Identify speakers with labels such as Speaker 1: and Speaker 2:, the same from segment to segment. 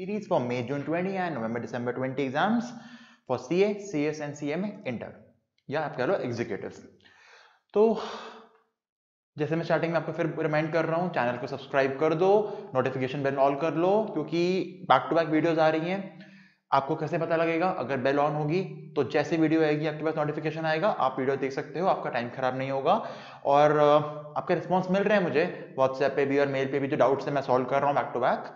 Speaker 1: series for May, June 20 and November, December 20 exams for CA, CS and CMA inter या आप कह लो executive. तो जैसे मैं स्टार्टिंग में आपको फिर रिमाइंड कर रहा हूँ, चैनल को सब्सक्राइब कर दो, नोटिफिकेशन बेल ऑल कर लो, क्योंकि बैक टू बैक वीडियोस आ रही हैं। आपको कैसे पता लगेगा? अगर बेल ऑन होगी तो जैसे वीडियो आएगी आपके पास नोटिफिकेशन आएगा, आप वीडियो देख सकते हो, आपका टाइम खराब नहीं होगा। और आपके रिस्पॉन्स मिल रहे हैं मुझे व्हाट्सएप पे भी और मेल पे भी, जो डाउट्स है मैं सॉल्व कर रहा हूँ बैक टू बैक।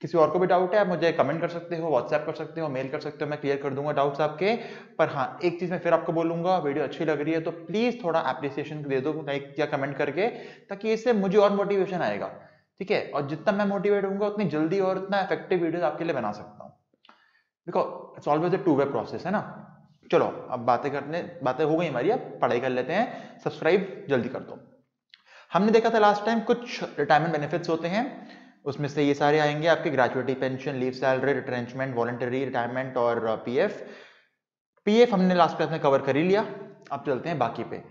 Speaker 1: किसी और को भी डाउट है आप मुझे कमेंट कर सकते हो, व्हाट्सएप कर सकते हो, मेल कर सकते हो, मैं क्लियर कर दूंगा डाउट्स आपके। पर हाँ, एक चीज मैं फिर आपको बोलूंगा, वीडियो अच्छी लग रही है तो प्लीज थोड़ा एप्रिसिएशन दे दो, लाइक या कमेंट करके, ताकि इससे मुझे और मोटिवेशन आएगा। ठीक है, और जितना मैं मोटिवेट होऊंगा उतनी जल्दी और उतना इफेक्टिव वीडियो आपके लिए बना सकता हूँ। देखो, it's always a two way process है ना। चलो अब बातें हो गई हमारी, अब पढ़ाई कर लेते हैं। सब्सक्राइब जल्दी कर दो। हमने देखा था लास्ट टाइम कुछ रिटायरमेंट बेनिफिट्स होते हैं, उसमें से ये सारे आएंगे आपके gratuity, pension, leave salary, retrenchment, voluntary retirement और पीएफ हमने लास्ट क्लास में कवर कर ही लिया। अब चलते हैं बाकी पे।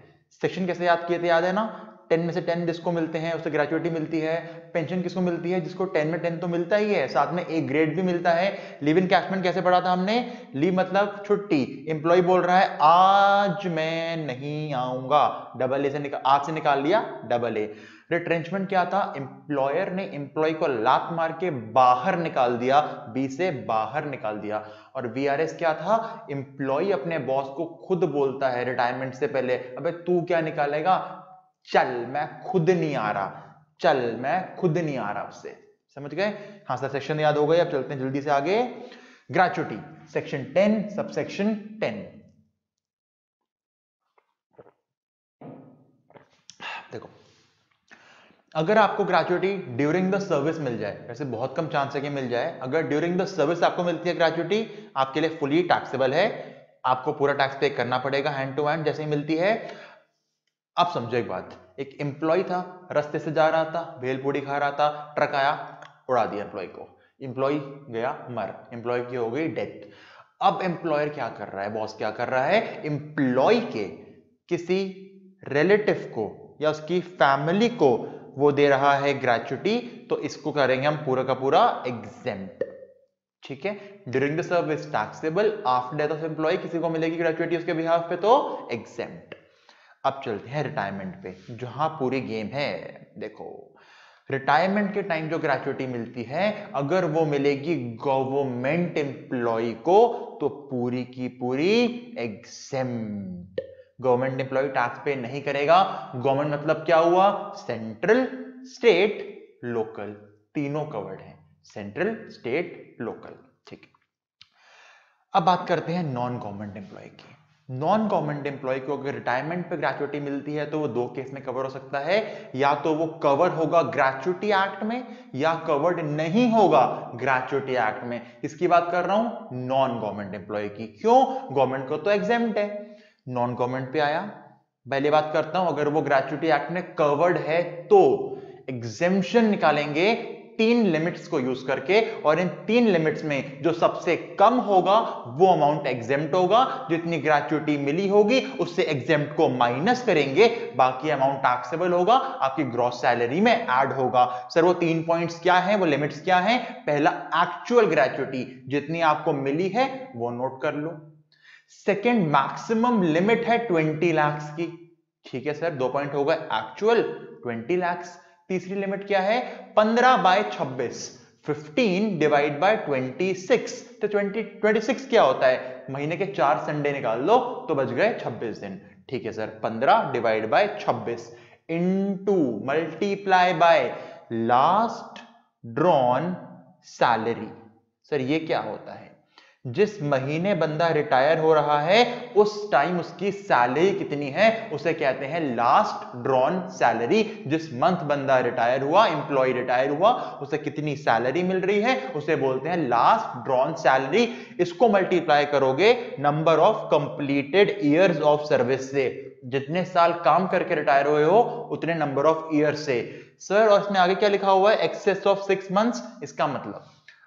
Speaker 1: सेक्शन कैसे याद किए थे, याद है ना? 10 में से 10 जिसको मिलते हैं उसे ग्रेचुइटी मिलती है। पेंशन किसको मिलती है? जिसको 10 में 10 तो मिलता ही है, साथ में एक ग्रेड भी मिलता है। लीव इनकैशमेंट कैसे पढ़ा था हमने? लीव मतलब छुट्टी। एम्प्लॉय बोल रहा है आज मैं नहीं आऊंगा, डबल ए से आज से निकाल लिया डबल ए। रिट्रेंचमेंट क्या था? एम्प्लॉयर ने एम्प्लॉय को लात मार के बाहर निकाल दिया, बी से बाहर निकाल दिया। और वीआरएस क्या था? एम्प्लॉय अपने बॉस को खुद बोलता है रिटायरमेंट से पहले, अबे तू क्या निकालेगा, चल मैं खुद नहीं आ रहा, चल मैं खुद नहीं आ रहा उससे। समझ गए? हाँ सर, सेक्शन याद हो गए। अब चलते हैं जल्दी से आगे। Gratuity section 10 subsection 10। देखो, अगर आपको ग्रेचुइटी ड्यूरिंग द सर्विस मिल जाए, वैसे बहुत कम चांस है कि मिल जाए, अगर ड्यूरिंग द सर्विस आपको मिलती है ग्रेचुइटी, आपके लिए फुली टैक्सेबल है, आपको पूरा टैक्स पे करना पड़ेगा हैंड टू हैंड जैसे ही मिलती है। अब समझो एक बात, एक एम्प्लॉय था, रास्ते से जा रहा था, भेलपूरी खा रहा था, ट्रक आया, उड़ा दिया एम्प्लॉय को, एम्प्लॉय गया मर, एम्प्लॉय की हो गई डेथ। अब एम्प्लॉयर क्या कर रहा है, बॉस क्या कर रहा है? एम्प्लॉय के किसी रिलेटिव को या उसकी फैमिली को वो दे रहा है ग्रेचुइटी, तो इसको करेंगे हम पूरा का पूरा एग्जेम्प्ट। ठीक है, during the service taxable, after death of employ किसी को मिलेगी ग्रेचुइटी उसके बिहाफ पे, तो एग्जेम्प्ट। अब चलते हैं रिटायरमेंट पे, जहां पूरी गेम है। देखो, रिटायरमेंट के टाइम जो ग्रेचुइटी मिलती है, अगर वो मिलेगी गवर्नमेंट एम्प्लॉय को, तो पूरी की पूरी एग्जेम्प्ट। गवर्नमेंट एम्प्लॉय टैक्स पे नहीं करेगा। गवर्नमेंट मतलब क्या हुआ? सेंट्रल, स्टेट, लोकल, तीनों कवर्ड हैं, सेंट्रल, स्टेट, लोकल। ठीक है, अब बात करते हैं नॉन गवर्नमेंट एम्प्लॉय की। नॉन गवर्नमेंट एम्प्लॉय को अगर रिटायरमेंट पे ग्रेचुइटी मिलती है तो वो दो केस में कवर हो सकता है, या तो वो कवर होगा ग्रेचुइटी एक्ट में, या कवर्ड नहीं होगा ग्रेचुइटी एक्ट में। किसकी बात कर रहा हूं? नॉन गवर्नमेंट एम्प्लॉय की। क्यों? गवर्नमेंट को तो एग्जेम्प्ट है, नॉन गवर्नमेंट पे आया। पहले बात करता हूं, अगर वो ग्रेचुइटी एक्ट में कवर्ड है तो एग्जेम्पशन निकालेंगे 3 लिमिट्स को यूज करके, और इन 3 लिमिट्स में जो सबसे कम होगा वो अमाउंट एग्जेम्प्ट होगा। जितनी ग्रेचुइटी मिली होगी उससे एग्जेम्प्ट को माइनस करेंगे, बाकी अमाउंट टैक्सेबल होगा, आपकी ग्रॉस सैलरी में ऐड होगा। सर वो 3 पॉइंट्स क्या है, वो लिमिट्स क्या है? पहला, एक्चुअल ग्रेचुइटी जितनी आपको मिली है वो नोट कर लो। सेकेंड, मैक्सिमम लिमिट है 20 लाख की। ठीक है सर, 2 पॉइंट होगा, एक्चुअल 20 लाख। तीसरी लिमिट क्या है? 15/26, 15 डिवाइड बाय 26। तो 26 क्या होता है? महीने के 4 संडे निकाल लो तो बच गए 26 दिन। ठीक है sir, 15 divide by 26 into multiply by last drawn salary. Sir ये क्या होता है? जिस महीने बंदा रिटायर हो रहा है उस टाइम उसकी सैलरी कितनी है उसे कहते हैं लास्ट ड्रॉन सैलरी। जिस मंथ बंदा रिटायर हुआ, एम्प्लॉय रिटायर हुआ, उसे कितनी सैलरी मिल रही है उसे बोलते हैं लास्ट ड्रॉन सैलरी। इसको मल्टीप्लाई करोगे number of completed years of service से, जितने साल काम करके रिटायर हुए हो उतने नंबर ऑफ ईयर से। सर और इसमें आगे क्या लिखा हुआ है? Excess of 6 months. इसका मतलब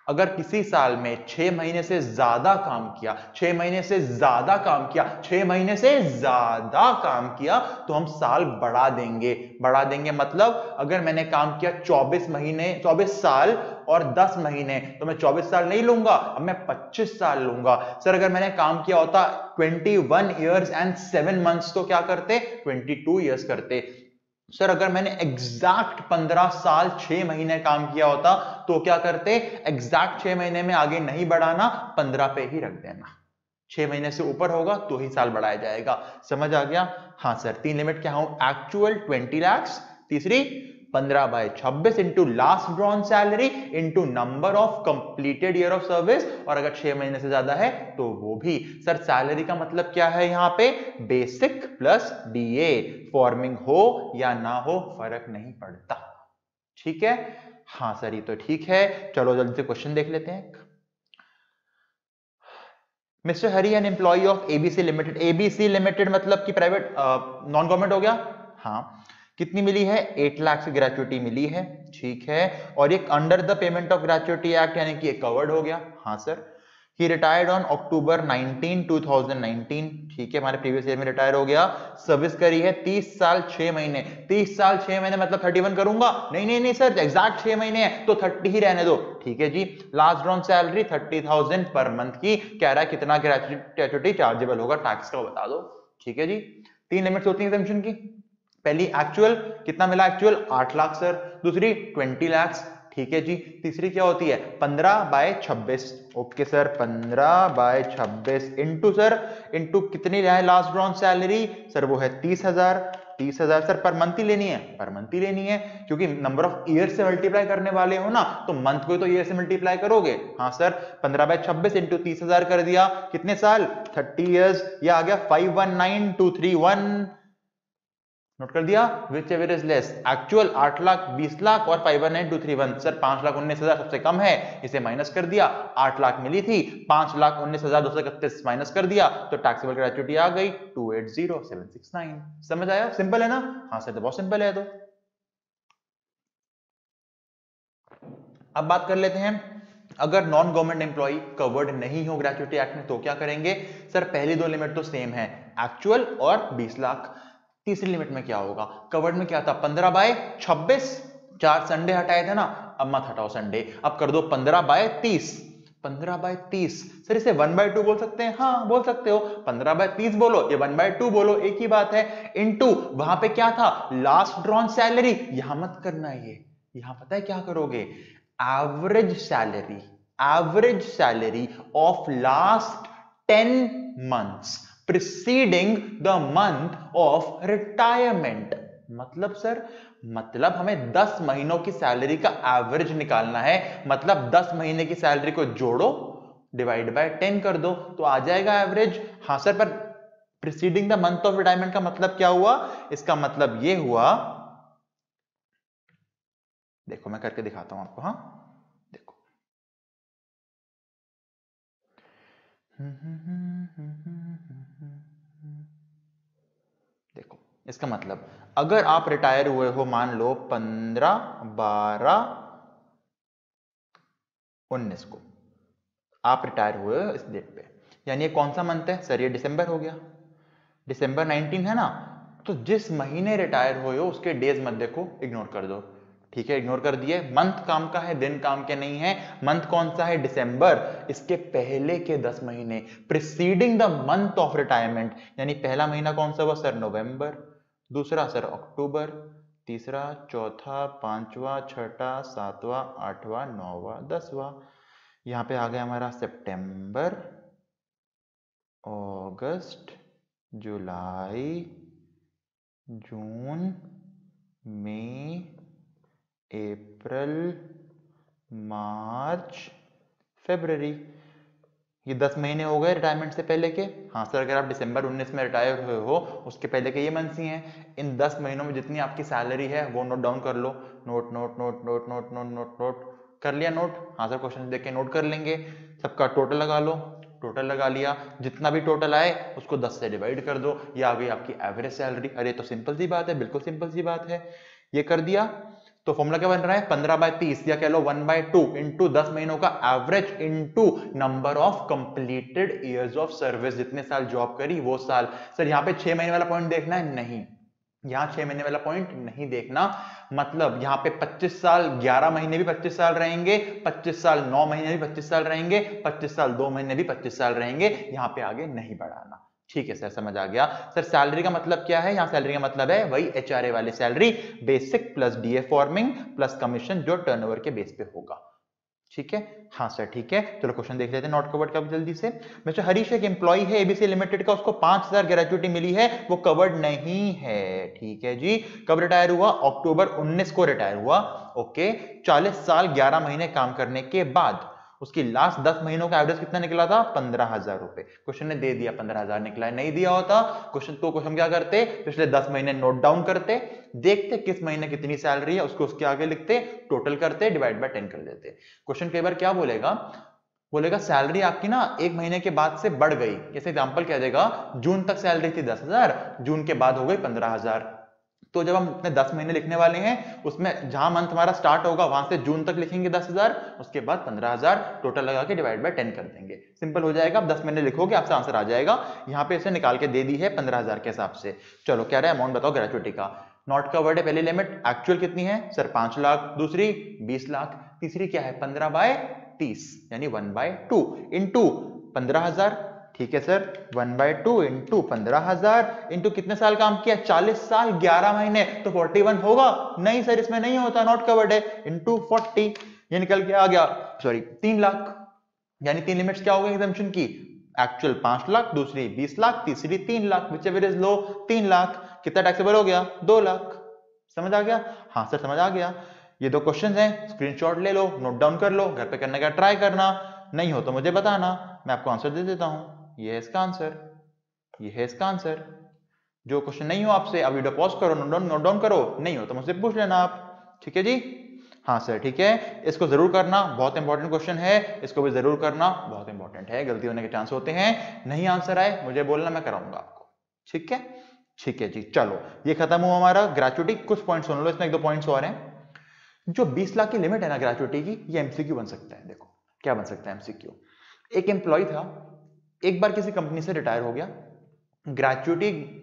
Speaker 1: अगर किसी साल में 6 महीने से ज्यादा काम किया, 6 महीने से ज्यादा काम किया, 6 महीने से ज्यादा काम किया, तो हम साल बढ़ा देंगे। बढ़ा देंगे मतलब अगर मैंने काम किया 24 महीने, 24 साल और 10 महीने, तो मैं 24 साल नहीं लूंगा, अब मैं 25 साल लूंगा। सर अगर मैंने काम किया होता 21 ईयर्स एंड 7 मंथ्स, तो क्या करते? 22 ईयर्स करते। सर अगर मैंने एग्जैक्ट 15 साल 6 महीने काम किया होता, तो क्या करते? एग्जैक्ट 6 महीने में आगे नहीं बढ़ाना, 15 पे ही रख देना। 6 महीने से ऊपर होगा तो ही साल बढ़ाया जाएगा। समझ आ गया? हाँ सर, 3 लिमिट क्या हो? एक्चुअल 20 lakhs, तीसरी 15/26 into last drawn salary into number of completed year of service, और अगर 6 महीने से ज्यादा है तो वो भी। सर सैलरी का मतलब क्या है यहाँ पे? बेसिक प्लस डीए, फॉर्मिंग हो या ना हो फर्क नहीं पड़ता। ठीक है? हाँ सर ये तो ठीक है। चलो जल्दी से क्वेश्चन देख लेते हैं। Mister Hari an employ of ABC limited. ABC limited मतलब कि प्राइवेट नॉन गवर्नमेंट हो गया। हाँ, कितनी मिली है? 8 लाख की ग्रेचुइटी मिली है। ठीक है, और ये under the payment of gratuity act यानी कि ये कवर्ड हो गया। हाँ sir. He retired on October 19, 2019। ठीक है, हमारे प्रीवियस ईयर में रिटायर हो गया। सर्विस करी है 30 साल 6 महीने। 30 साल 6 महीने मतलब 31 करूंगा? नहीं नहीं नहीं सर, एग्जैक्ट 6 महीने है तो 30 ही रहने दो। ठीक है जी। Last drawn salary 30,000 per month की। कह रहा है कितना ग्रेचुइटी चार्जेबल होगा टैक्स का बता दो। ठीक है जी। 3 लिमिट्स होती है एग्जम्पशन की। पहली एक्चुअल, कितना मिला एक्चुअल? 8 लाख सर। दूसरी 20 लाख। ठीक है जी। तीसरी क्या होती है? 15/26। Okay sir, 15/26 into sir, into कितनी है लास्ट ड्रॉन सैलरी? सर वो है 30,000। 30,000 सर पर मंथ ही लेनी है? पर मंथ ही लेनी है, क्योंकि नंबर ऑफ ईयर से मल्टीप्लाई करने वाले हो ना, तो मंथ को तो ईयर से मल्टीप्लाई करोगे। हाँ सर, 15/26 इंटू 30,000 कर दिया, कितने साल? 30 ईयर्स। ये आ गया 519231। नोट कर दिया? Which ever is less, actual 8 lakh 20 lakh और 519231। सर 5,19,000 सबसे कम है, इसे माइनस कर दिया। 8 लाख मिली थी, 5,19,231 माइनस कर दिया, तो टैक्सेबल ग्रेचुइटी आ गई 280,769। समझ आया? सिंपल है ना? हाँ सर, तो बहुत सिंपल है। तो अब बात कर लेते हैं, अगर नॉन गवर्नमेंट एम्प्लॉय कवर्ड नहीं हो ग्रेचुइटी एक्ट में तो क्या करेंगे? सर पहली दो लिमिट तो सेम है, एक्चुअल और 20 लाख। तीसरी लिमिट में क्या होगा? कवर्ड में क्या था? 15/26। 4 संडे हटाए थे ना, अब मत हटाओ संडे, अब कर दो 15/30। 15/30 सर, इसे 1/2 बोल सकते हैं? हाँ बोल सकते हो। 15/30 बोलो या 1/2 बोलो, एक ही बात है। इनटू वहां पे क्या था? Last drawn salary. यहां मत करना है ये, यहां पता है क्या करोगे? Average salary, average salary of last 10 months preceding the month of retirement. मतलब सर, मतलब हमें 10 महीनों की सैलरी का एवरेज निकालना है। मतलब 10 महीने की सैलरी को जोड़ो, डिवाइड बाय 10 कर दो, तो आ जाएगा एवरेज। हाँ सर, पर preceding the month of retirement का मतलब क्या हुआ? इसका मतलब ये हुआ, देखो मैं करके दिखाता हूं आपको। हाँ देखो, देखो इसका मतलब, अगर आप रिटायर हुए हो मान लो 15/12/19 को आप रिटायर हुए हो इस डेट पे, यानी ये कौन सा मंथ है? सर ये दिसंबर हो गया। दिसंबर 19 है ना, तो जिस महीने रिटायर हुए हो उसके डेज मत देखो, इग्नोर कर दो। ठीक है, इग्नोर कर दिए। मंथ काम का है, दिन काम के नहीं है। मंथ कौन सा है? दिसंबर। इसके पहले के 10 महीने preceding the month of retirement, यानी पहला महीना कौन सा हुआ सर? नवंबर। दूसरा सर अक्टूबर। तीसरा, चौथा, पांचवा, छठा, सातवां, आठवां, नौवां, 10वां। यहां पे आ गया हमारा सितंबर, अगस्त, जुलाई, जून, मई, अप्रैल, मार्च, फरवरी। ये 10 महीने हो गए रिटायरमेंट से पहले के। हाँ सर, अगर आप दिसंबर 19 में रिटायर हुए हो उसके पहले के ये मंथ्स ही हैं। इन 10 महीनों में जितनी आपकी सैलरी है वो नोट डाउन कर लो। Note note note note note note note note कर लिया नोट? हाँ सर, क्वेश्चन देख के नोट कर लेंगे। सबका टोटल लगा लो। टोटल लगा लिया, जितना भी टोटल आए उसको 10 से डिवाइड कर दो, ये आ गई आपकी एवरेज सैलरी। अरे तो सिंपल सी बात है, बिल्कुल सिंपल सी बात है। ये कर दिया, तो फॉर्मूला क्या बन रहा है 15/30 या कह लो 1/2 इंटू 10 महीनों का average into number of completed years of service, जितने साल जॉब करी वो साल। सर यहाँ पे 6 महीने वाला पॉइंट देखना है, नहीं, यहाँ 6 महीने वाला पॉइंट नहीं देखना। मतलब यहाँ पे 25 साल 11 महीने भी 25 साल रहेंगे, 25 साल 9 महीने भी 25 साल रहेंगे, 25 साल 2 महीने भी 25 साल रहेंगे, यहाँ पे आगे नहीं बढ़ाना। ठीक है सर, समझ आ गया। सर सैलरी का मतलब क्या है? यहाँ सैलरी का मतलब है वही एचआरए वाली salary, basic plus DA forming plus commission जो टर्नओवर के बेस पे होगा। ठीक है, हाँ सर ठीक है। चलो क्वेश्चन देख लेते हैं नॉट कवर्ड का जल्दी से। मिस्टर हरीश एक एम्प्लॉय है एबीसी लिमिटेड का, उसको 5000 ग्रेजुइटी मिली है, वो कवर्ड नहीं है। ठीक है जी। कब रिटायर हुआ? अक्टूबर 19 को रिटायर हुआ। ओके, 40 साल 11 महीने काम करने के बाद उसकी लास्ट 10 महीनों का एवरेज कितना निकला था? 15,000 रुपए। क्वेश्चन ने दे दिया 15,000 निकला है, नहीं दिया होता क्वेश्चन क्या करते? पिछले 10 महीने नोट डाउन करते, देखते किस महीने कितनी सैलरी है, उसको उसके आगे लिखते, टोटल करते, डिवाइड बाय 10 कर देते। क्वेश्चन कई बार क्या बोलेगा सैलरी आपकी ना एक महीने के बाद से बढ़ गई। जैसे एग्जांपल कह देगा जून तक सैलरी थी 10,000, जून के बाद हो गई 15,000। तो जब हम अपने 10 महीने लिखने वाले हैं, उसमें जहां मंथ हमारा स्टार्ट होगा वहां से जून तक लिखेंगे 10,000, उसके बाद 15,000 टोटल लगा के डिवाइड बाय 10 कर देंगे। सिंपल हो जाएगा। आप 10 महीने लिखोगे आपसे आंसर आ जाएगा। यहाँ पे इसे निकाल के दे दी है 15,000 के हिसाब से। चलो कह रहे हैं अमाउंट बताओ ग्रेजुइटी का। नॉट कवर्ड है पहली लिमिट, एक्चुअल कितनी है सर? 5 लाख, दूसरी 20 लाख, तीसरी क्या है 15/30 यानी 1/2 इंटू 15,000। ठीक है सर, 1/2 इंटू 15,000 इंटू कितने साल काम किया? 40 साल 11 महीने, तो 41 होगा? नहीं सर, इसमें नहीं होता, नॉट कवर्ड है। इंटू 40 ये निकल के आ गया, सॉरी 3 लाख। यानी 3 लिमिट्स क्या हो गई एग्जम्पशन की? एक्चुअल 5 लाख, दूसरी 20 लाख, तीसरी 3 lakh, whichever is low 3 lakh. कितना टैक्सेबल हो गया? 2 लाख। समझ आ गया? हाँ सर समझ आ गया। ये दो क्वेश्चन हैं, स्क्रीनशॉट ले लो, नोट डाउन कर लो, घर पे करने का ट्राई करना, नहीं हो तो मुझे बताना, मैं आपको आंसर दे देता हूं। ये है इसका आंसर, ये है इसका आंसर। जो क्वेश्चन नहीं हो आपसे, आप वीडियो पॉज करो, नोट डाउन करो, नहीं हो तो मुझसे पूछ लेना आप। ठीक है जी? हाँ सर ठीक है। इसको जरूर करना, बहुत इंपॉर्टेंट क्वेश्चन है, इसको भी जरूर करना, बहुत इंपॉर्टेंट है, गलती होने के चांस होते हैं। नहीं आंसर आए मुझे बोलना, मैं कराऊंगा आपको। ठीक है? ठीक है जी। चलो ये खत्म हुआ हमारा ग्रेचुइटी। कुछ पॉइंट सुन लो, इसमें 1-2 पॉइंट्स और हैं। जो 20 लाख की लिमिट है ना ग्रेचुइटी की, ये एमसीक्यू बन सकता है। देखो क्या बन सकता है एमसीक्यू। एक एम्प्लॉय था, एक बार किसी कंपनी से रिटायर हो गया, ग्रेचुइटी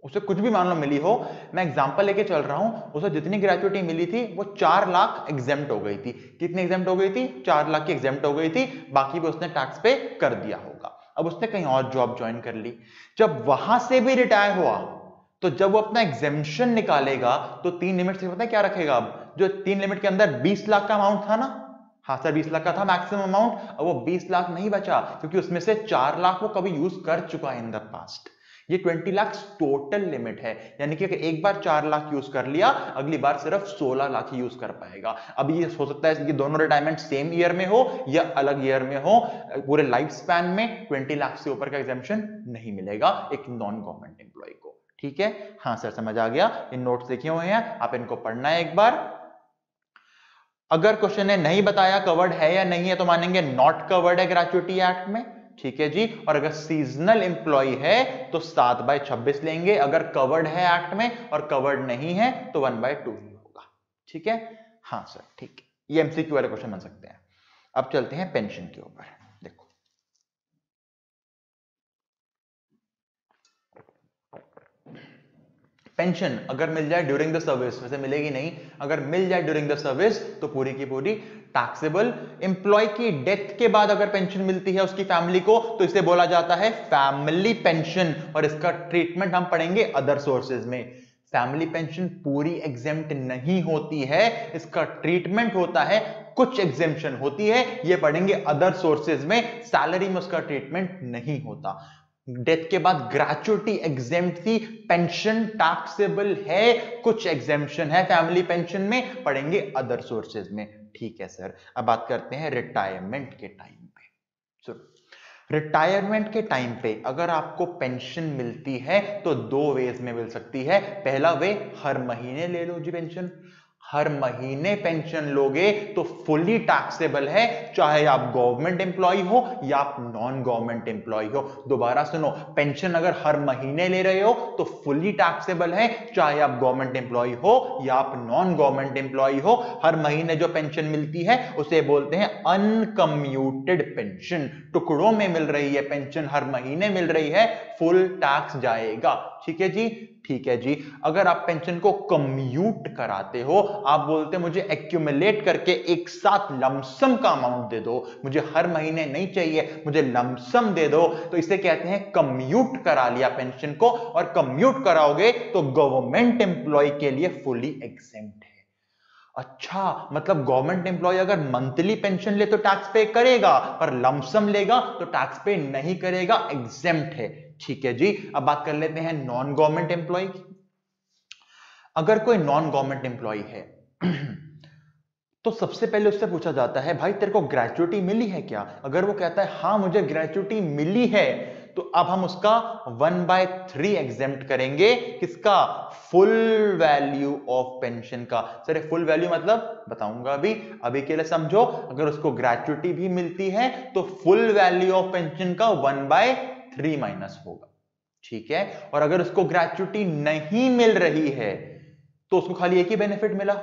Speaker 1: उसे कुछ भी मान लो मिली हो, मैं एग्जांपल लेके चल रहा हूं, उसे जितनी ग्रेचुइटी मिली थी वो 4 लाख एग्जेम्प्ट हो गई थी। कितनी एग्जेम्प्ट हो गई थी? 4 लाख की एग्जेम्प्ट हो गई थी, बाकी भी उसने टैक्स पे कर दिया होगा। अब उसने कहीं और जॉब ज्वाइन कर ली, जब वहां से भी रिटायर हुआ, तो जब वो अपना एग्जेम्पशन निकालेगा तो 3 लिमिट से पता है क्या रखेगा? अब जो 3 लिमिट के अंदर 20 लाख का अमाउंट था ना, हाँ सर 20 लाख का था मैक्सिमम अमाउंट, अब वो 20 लाख नहीं बचा, क्योंकि उसमें से 4 लाख वो कभी यूज कर चुका है इन द पास्ट। ये 20 लाख टोटल लिमिट है, यानी कि अगर एक बार 4 लाख यूज कर लिया, अगली बार सिर्फ 16 लाख ही यूज कर पाएगा। अब ये हो सकता है ये दोनों रिटायरमेंट सेम ईयर में हो या अलग ईयर में हो, पूरे लाइफ स्पैन में 20 लाख से ऊपर का एग्जेम्पशन नहीं मिलेगा एक नॉन गवर्नमेंट एम्प्लॉय को। ठीक है? हाँ सर समझ आ गया। इन नोट्स लिखे हुए हैं, आप इनको पढ़ना है एक बार। अगर क्वेश्चन ने नहीं बताया कवर्ड है या नहीं है, तो मानेंगे नॉट कवर्ड है ग्रेचुइटी एक्ट में। ठीक है जी। और अगर सीजनल एम्प्लॉय है तो 7/26 लेंगे, अगर कवर्ड है एक्ट में और कवर्ड नहीं है तो 1/2 ही होगा। ठीक है? हाँ सर ठीक है। ये एमसीक्यू वाले क्वेश्चन बन सकते हैं। अब चलते हैं पेंशन के ऊपर। देखो पेंशन अगर मिल जाए ड्यूरिंग द सर्विस, वैसे मिलेगी नहीं, अगर मिल जाए ड्यूरिंग द सर्विस तो पूरी की पूरी टैक्सेबल। एम्प्लॉय की डेथ के बाद अगर पेंशन मिलती है उसकी फैमिली को, तो इसे बोला जाता है फैमिली पेंशन, और इसका ट्रीटमेंट हम पढ़ेंगे अदर सोर्सेज में। फैमिली पेंशन पूरी एग्जेम्प्ट नहीं होती है, इसका ट्रीटमेंट होता है, कुछ एग्जेम्पशन होती है, ये पढ़ेंगे अदर सोर्सेज में। सैलरी में उसका ट्रीटमेंट नहीं होता। डेथ के बाद ग्रेचुइटी एग्जेम्प्ट थी, पेंशन टैक्सेबल है, कुछ एग्जेम्पशन है फैमिली पेंशन में, पढ़ेंगे अदर सोर्सेज में। ठीक है सर। अब बात करते हैं रिटायरमेंट के टाइम पे। सुनो, रिटायरमेंट के टाइम पे अगर आपको पेंशन मिलती है तो 2 वेज में मिल सकती है। पहला वे, हर महीने ले लो जी पेंशन, हर महीने पेंशन लोगे तो फुली टैक्सेबल है, चाहे आप गवर्नमेंट एम्प्लॉय हो या आप नॉन गवर्नमेंट एम्प्लॉय हो। दोबारा सुनो, पेंशन अगर हर महीने ले रहे हो तो फुली टैक्सेबल है, चाहे आप गवर्नमेंट एम्प्लॉय हो या आप नॉन गवर्नमेंट एम्प्लॉय हो। हर महीने जो पेंशन मिलती है उसे बोलते हैं अनकम्यूटेड पेंशन। टुकड़ों में मिल रही है पेंशन, हर महीने मिल रही है, फुल टैक्स जाएगा। ठीक है जी, ठीक है जी। अगर आप पेंशन को कम्यूट कराते हो, आप बोलते हैं मुझे एक्यूमुलेट करके एक साथ लमसम का अमाउंट दे दो, मुझे हर महीने नहीं चाहिए, मुझे लमसम दे दो, तो इसे कहते हैं कम्यूट करा लिया पेंशन को। और कम्यूट कराओगे तो गवर्नमेंट एम्प्लॉय के लिए फुली एग्जेम्प्ट है। अच्छा, मतलब गवर्नमेंट एम्प्लॉय अगर मंथली पेंशन ले तो टैक्स पे करेगा, पर लमसम लेगा तो टैक्स पे नहीं करेगा, एग्जेम्प्ट है। ठीक है जी। अब बात कर लेते हैं नॉन गवर्नमेंट एम्प्लॉय की। अगर कोई नॉन गवर्नमेंट एम्प्लॉय है तो सबसे पहले उससे पूछा जाता है भाई तेरे को ग्रेचुइटी मिली है क्या? अगर वो कहता है हाँ मुझे ग्रेचुइटी मिली है, तो अब हम उसका 1/3 एग्जेम्प्ट करेंगे। किसका? फुल वैल्यू ऑफ पेंशन का। सर फुल वैल्यू मतलब बताऊंगा अभी के लिए समझो। अगर उसको ग्रेचुइटी भी मिलती है तो फुल वैल्यू ऑफ पेंशन का 1/3 माइनस होगा। ठीक है। और अगर उसको ग्रेचुइटी नहीं मिल रही है तो उसको खाली एक ही बेनिफिट मिला,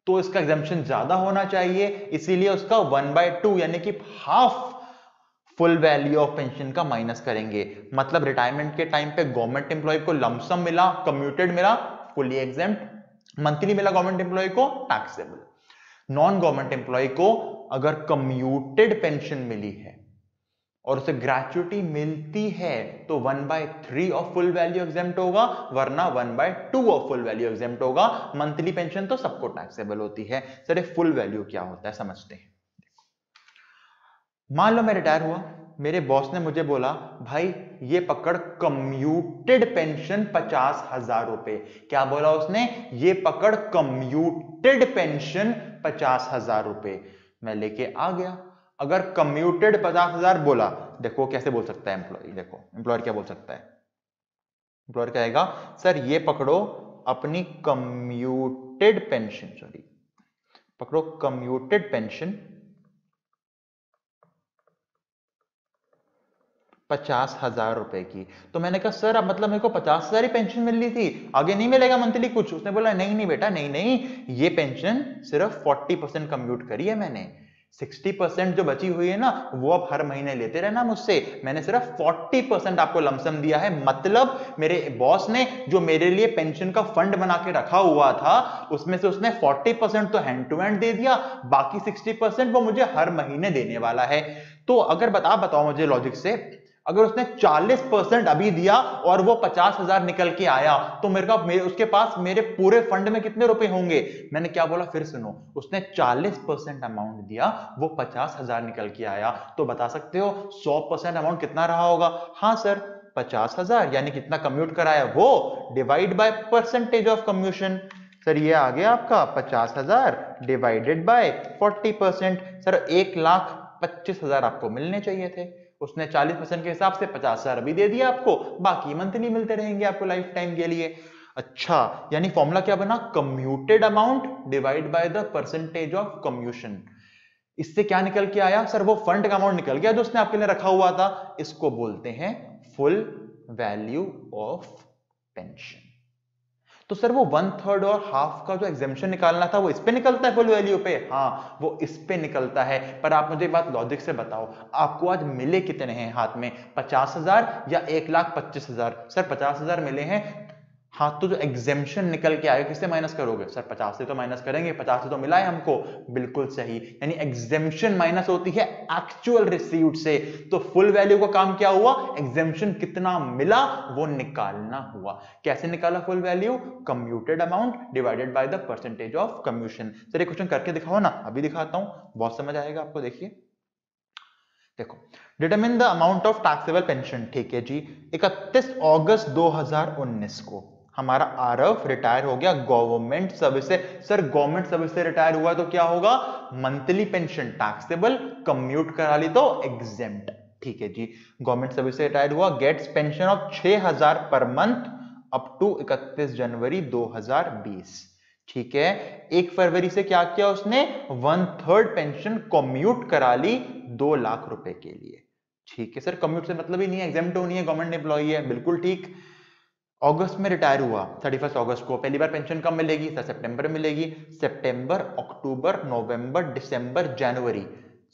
Speaker 1: तो इसका एग्जम्पशन ज्यादा होना चाहिए, इसीलिए उसका 1/2 यानी कि half full value of pension का माइनस करेंगे। मतलब रिटायरमेंट के टाइम पे गवर्नमेंट एम्प्लॉय को लमसम मिला, कम्यूटेड मिला, फुली एग्जेम्प्ट, मंथली मिला गवर्नमेंट एम्प्लॉय को, टैक्सेबल। नॉन गवर्नमेंट एम्प्लॉय को अगर कम्यूटेड पेंशन मिली है और उसे ग्रेचुइटी मिलती है तो 1/3 ऑफ फुल वैल्यू एग्जेम्प्ट होगा, वरना 1/2 ऑफ फुल वैल्यू एग्जेम्प्ट होगा। मंथली पेंशन तो सबको टैक्सेबल होती है। सर फुल वैल्यू क्या होता है समझते हैं। मान लो मैं रिटायर हुआ, मेरे बॉस ने मुझे बोला भाई ये पकड़ कम्यूटेड पेंशन 50,000 रुपए। क्या बोला उसने? ये पकड़ कम्यूटेड पेंशन 50,000 रुपए। मैं लेके आ गया। अगर कम्यूटेड 50,000 बोला, देखो कैसे बोल सकता है एम्प्लॉय, देखो एम्प्लॉयर क्या बोल सकता है। एम्प्लॉयर कहेगा सर ये पकड़ो अपनी कम्यूटेड पेंशन, सॉरी पकड़ो कम्यूटेड पेंशन 50,000 रुपए की। तो मैंने कहा सर अब मतलब मेरे को 50,000 ही पेंशन मिल रही थी, आगे नहीं मिलेगा मंथली कुछ? उसने बोला नहीं नहीं बेटा, नहीं नहीं, ये पेंशन सिर्फ 40% कम्प्यूट करी है मैंने, 60% जो बची हुई है ना वो आप हर महीने लेते रहना मुझसे, मैंने सिर्फ 40% आपको लमसम दिया है। मतलब मेरे बॉस ने जो मेरे लिए पेंशन का फंड बना के रखा हुआ था उसमें से उसने 40% तो हैंड टू हैंड दे दिया, बाकी 60% वो मुझे हर महीने देने वाला है। तो अगर बताओ मुझे लॉजिक से, अगर उसने 40% अभी दिया और वो 50,000 निकल के आया तो उसके पास मेरे पूरे फंड में कितने रुपए होंगे? मैंने क्या बोला फिर सुनो, उसने 40% अमाउंट दिया, वो 50,000 निकल के आया, तो बता सकते हो 100% अमाउंट कितना रहा होगा? हाँ सर 50,000, यानी कितना कम्यूट कराया वो divide by percentage of commutation. Sir ये आ गया आपका 50,000 डिवाइडेड बाय 40%। सर 1,25,000 आपको मिलने चाहिए थे, उसने 40% के हिसाब से 50,000 अभी दे दिया आपको, बाकी मंथली मिलते रहेंगे आपको लाइफ टाइम के लिए। अच्छा, यानी फॉर्मूला क्या बना? Commuted amount divide by the percentage of commutation. इससे क्या निकल के आया? सर वो फंड का अमाउंट निकल गया जो उसने आपके लिए रखा हुआ था। इसको बोलते हैं फुल वैल्यू ऑफ पेंशन। तो सर वो 1/3 और हाफ का जो एग्जेम्पशन निकालना था वो इस पे निकलता है फुल वैल्यू पे? हाँ वो इस पे निकलता है। पर आप मुझे बात लॉजिक से बताओ, आपको आज मिले कितने हैं हाथ में, 50,000 या 1,25,000? सर 50,000 मिले हैं। हाँ तो जो एग्जेम्पशन निकल के आएगा किससे माइनस करोगे? सर 50 से तो माइनस करेंगे, 50 से तो मिला है हमको। बिल्कुल सही, यानी एग्जेम्पशन माइनस होती है एक्चुअल रिसीव्ड से। तो फुल वैल्यू का काम क्या हुआ? एग्जेम्पशन कितना मिला वो निकालना हुआ। कैसे निकाला full value? Commuted amount divided by the percentage of commutation. Sir ये क्वेश्चन करके दिखाओ ना, अभी दिखाता हूं, बहुत समझ आएगा आपको। देखिए देखो, determine the amount of taxable pension. ठीक है जी, 31 अगस्त 2019 को हमारा आरव रिटायर हो गया गवर्नमेंट सर्विस से। सर गवर्नमेंट सर्विस से रिटायर हुआ तो क्या होगा? मंथली पेंशन टैक्सेबल, कम्यूट करा ली तो एग्जेम्प्ट। ठीक है जी, गवर्नमेंट सर्विस से रिटायर हुआ, gets pension of 6,000 per month up to 31 जनवरी 2020। ठीक है, 1 फरवरी से क्या किया उसने, 1/3 पेंशन कम्यूट करा ली 2 लाख रुपए के लिए। ठीक है सर, कम्यूट से मतलब ही नहीं है, एग्जेम्प्ट होनी है, गवर्नमेंट एम्प्लॉई है, बिल्कुल ठीक। अगस्त में रिटायर हुआ 31 अगस्त को, पहली बार पेंशन कब मिलेगी सर, सितंबर में मिलेगी। सितंबर, अक्टूबर, नवंबर, दिसंबर, जनवरी।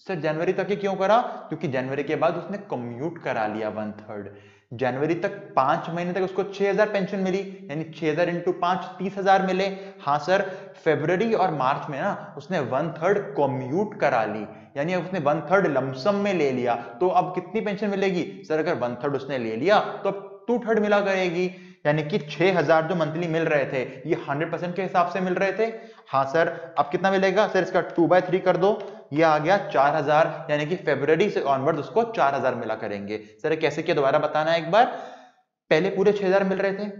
Speaker 1: सर जनवरी तक ही क्यों करा, क्योंकि जनवरी के बाद उसने कम्यूट करा लिया 1/3। जनवरी तक 5 महीने तक उसको 6,000 पेंशन मिली, यानी 6,000 इंटू 5 30,000 मिले। हाँ सर, फरवरी और मार्च में ना उसने 1/3 कम्यूट करा ली, यानी उसने 1/3 लमसम में ले लिया, तो अब कितनी पेंशन मिलेगी सर, अगर 1/3 उसने ले लिया तो अब 2/3 मिला करेगी, यानी कि 6,000 जो मंथली मिल रहे थे ये 100% के हिसाब से मिल रहे थे। हाँ सर, अब कितना मिलेगा सर, इसका 2/3 कर दो, ये आ गया 4,000, यानी कि फरवरी से ऑनवर्ड उसको 4,000 मिला करेंगे। सर कैसे किया, दोबारा बताना है एक बार। पहले पूरे 6,000 मिल रहे थे,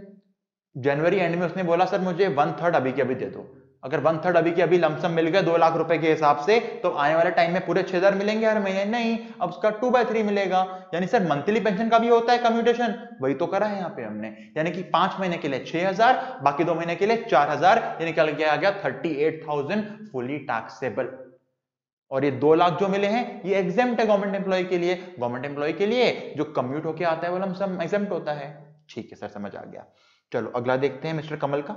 Speaker 1: जनवरी एंड में उसने बोला सर मुझे 1/3 अभी के अभी दे दो। अगर 1/3 अभी के अभी लमसम मिल गया 2 लाख रुपए के हिसाब से, तो आने वाले टाइम में पूरे 6,000 मिलेंगे हर महीने, नहीं, अब उसका 2/3 मिलेगा। यानी सर मंथली पेंशन का भी होता है कम्यूटेशन, वही तो करा है यहाँ पे हमने, यानी कि 5 महीने के लिए 6,000, बाकी 2 महीने के लिए 4,000, यानी क्या आ गया 38,000 फुली टैक्सेबल। और ये 2 लाख जो मिले हैं ये एग्जेम्प्ट है गवर्नमेंट एम्प्लॉय के लिए, गवर्नमेंट एम्प्लॉय के लिए जो कम्यूट होके आता है वो लमसम एग्जेम्प्ट होता है। ठीक है सर, समझ आ गया। चलो अगला देखते हैं मिस्टर कमल का।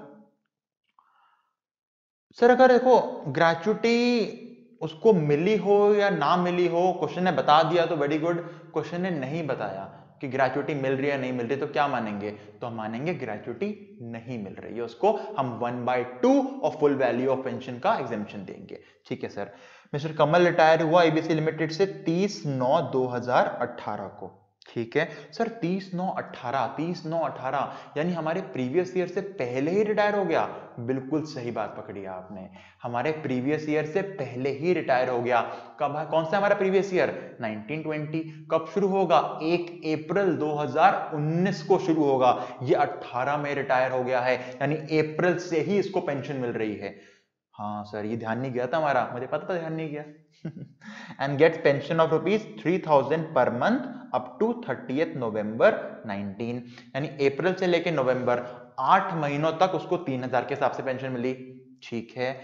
Speaker 1: सर अगर देखो ग्रेचुटी उसको मिली हो या ना मिली हो, क्वेश्चन ने बता दिया तो वेरी गुड, क्वेश्चन ने नहीं बताया कि ग्रेचुटी मिल रही है नहीं मिल रही, तो क्या मानेंगे, तो हम मानेंगे ग्रेचुटी नहीं मिल रही है, उसको हम 1/2 of full value of pension का एग्जेम्पशन देंगे। ठीक है सर, मिस्टर कमल रिटायर हुआ एबीसी लिमिटेड से 30/9/2018 को। ठीक है सर, 30/9/18 यानी हमारे प्रीवियस ईयर से पहले ही रिटायर हो गया। बिल्कुल सही बात पकड़ी आपने, हमारे प्रीवियस ईयर से पहले ही रिटायर हो गया। कब, कौन सा हमारा प्रीवियस ईयर 1920। कब शुरू होगा, 1 अप्रैल 2019 को शुरू होगा, ये 18 में रिटायर हो गया है, यानी अप्रैल से ही इसको पेंशन मिल रही है। हाँ सर, ये ध्यान नहीं गया था हमारा, मुझे पता था ध्यान नहीं गया। and gets pension of ₹3,000 per month up to 30th November 19, यानी अप्रैल से लेके नवंबर 8 महीनों तक उसको 3,000 के हिसाब से पेंशन मिली। ठीक है,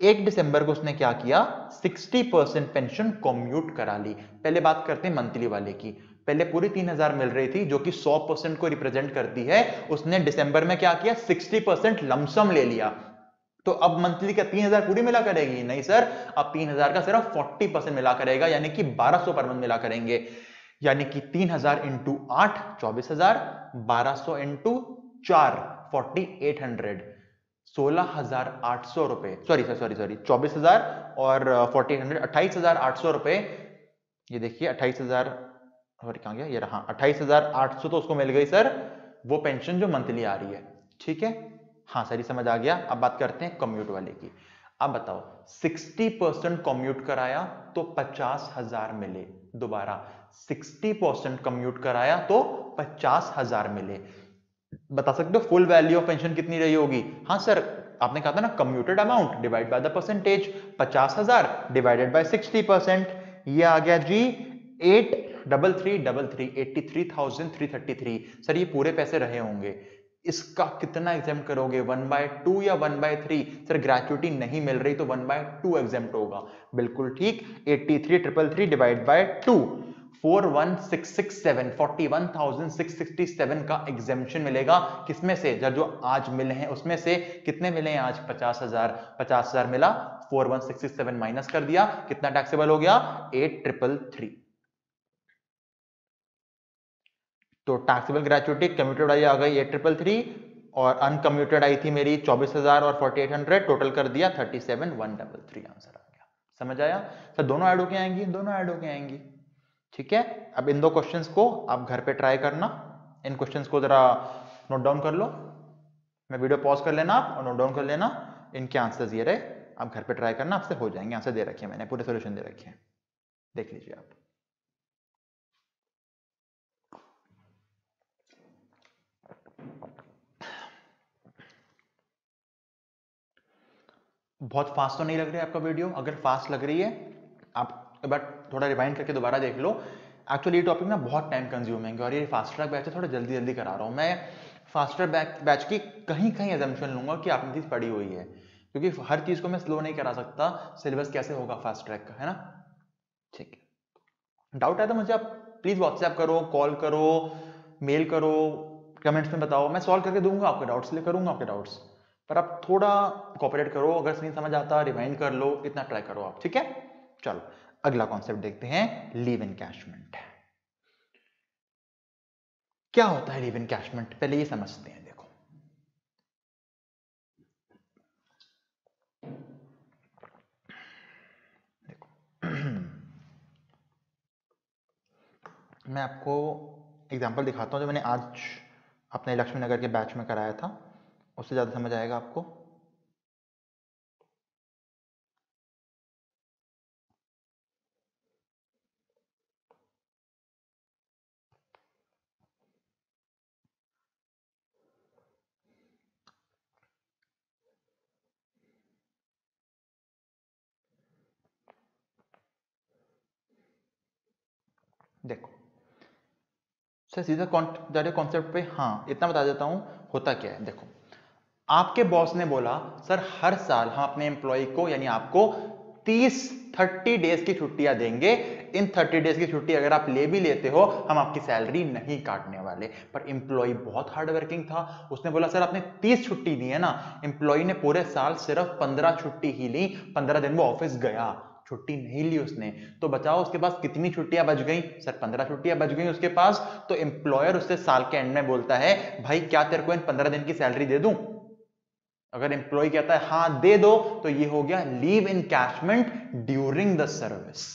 Speaker 1: 1 दिसंबर को उसने क्या किया, 60% पेंशन कम्यूट करा ली। पहले बात करते हैं मंथली वाले की, पहले पूरी 3,000 मिल रही थी जो कि 100% को रिप्रेजेंट करती है, उसने दिसंबर में क्या किया, 60% लमसम ले लिया, तो अब मंथली का 3,000 पूरी मिला करेगी, नहीं सर, अब 3,000 का सिर्फ 40% मिला करेगा, यानी कि 1,200 पर मंथ मिला करेंगे, यानी कि 3,000 इंटू 8 24,000, 1,200 इंटू 4 4,800, 16,800 रुपए, सॉरी 24,000 और 4,800 28,800 रुपए। ये देखिए 28,000 और कहां गया ये रहा, 28,800 तो उसको मिल गई सर, वो पेंशन जो मंथली आ रही है। ठीक है, हाँ सर ये समझ आ गया। अब बात करते हैं कम्यूट वाले की। अब बताओ 60% कम्यूट कराया तो 50,000 मिले, दोबारा 60% कम्यूट कराया तो 50,000 मिले, बता सकते हो फुल वैल्यू ऑफ पेंशन कितनी रही होगी। हाँ सर, आपने कहा था ना commuted amount divide by the percentage, 50,000 divided by 60%, ये आ गया जी 83333 83,333। सर ये पूरे पैसे रहे होंगे, इसका कितना एग्जाम करोगे, 1/2 या 1/3। सर ग्रेचुटी नहीं मिल रही तो 1/2 एग्जाम होगा, बिल्कुल ठीक। 83,333 डिवाइड बाय 2, 41,667 41,667 का एग्जेम्पशन मिलेगा। किसमें से, जो आज मिले हैं उसमें से कितने मिले हैं आज, 50,000 मिला, 41,667 माइनस कर दिया, कितना टैक्सेबल हो गया, 8,333। तो टैक्सेबल ग्रेचुटी कम्यूटेड आई आ गई 8,333 और अनकम्यूटेड आई थी मेरी 24,000 और 4,800, टोटल कर दिया 37,133 आंसर आ गया। समझ आया सर, दोनों ऐड होके आएंगी, दोनों ऐड होके आएंगी। ठीक है, अब इन दो क्वेश्चंस को आप घर पे ट्राई करना, इन क्वेश्चंस को जरा नोट डाउन कर लो, मैं वीडियो पॉज कर लेना आप और नोट डाउन कर लेना, इनके आंसर्स ये रहे, आप घर पे ट्राई करना, आपसे हो जाएंगे, आंसर दे रखे हैं मैंने, पूरे सोल्यूशन दे रखे हैं, देख लीजिए आप। बहुत फास्ट तो नहीं लग रहा है आपका वीडियो, अगर फास्ट लग रही है आप एक बार थोड़ा रिवाइंड करके दोबारा देख लो। एक्चुअली ये टॉपिक ना बहुत टाइम कंज्यूमिंग है और ये फास्ट ट्रैक बैच थोड़ा जल्दी जल्दी करा रहा हूँ मैं, फास्ट ट्रैक बैच की कहीं कहीं एजम्पशन लूंगा कि आपने चीज पढ़ी हुई है, क्योंकि हर चीज को मैं स्लो नहीं करा सकता, सिलेबस कैसे होगा फास्ट ट्रैक का, है ना। ठीक है, डाउट है तो मुझे आप प्लीज व्हाट्सएप करो, कॉल करो, मेल करो, कमेंट्स में बताओ, मैं सॉल्व करके दूंगा आपके डाउट्स, ले करूंगा आपके डाउट्स, पर आप थोड़ा कोऑपरेट करो, अगर नहीं समझ आता रिवाइंड कर लो, इतना ट्राई करो आप, ठीक है। चलो अगला कॉन्सेप्ट देखते हैं, लीव एनकैशमेंट। क्या होता है लीव एनकैशमेंट, पहले ये समझते हैं। देखो मैं आपको एग्जांपल दिखाता हूं जो मैंने आज अपने लक्ष्मी नगर के बैच में कराया था, उससे ज़्यादा समझ आएगा आपको। देखो सर सीधा कॉन्सेप्ट पे, हाँ इतना बता देता हूं होता क्या है। देखो आपके बॉस ने बोला सर हर साल हम अपने एम्प्लॉय को यानी आपको 30 डेज की छुट्टियां देंगे, इन 30 डेज की छुट्टी अगर आप ले भी लेते हो हम आपकी सैलरी नहीं काटने वाले। पर एम्प्लॉय बहुत हार्ड वर्किंग था, उसने बोला सर आपने 30 छुट्टी दी है ना, एम्प्लॉय ने पूरे साल सिर्फ 15 छुट्टी ही ली, 15 दिन वो ऑफिस गया, छुट्टी नहीं ली उसने, तो बताओ उसके पास कितनी छुट्टियां बच गई, सर 15 छुट्टियां बच गई उसके पास। तो एम्प्लॉयर उससे साल के एंड में बोलता है भाई क्या तेरे को इन 15 दिन की सैलरी दे दूं, अगर एम्प्लॉय कहता है हाँ दे दो, तो ये हो गया leave encashment during the service,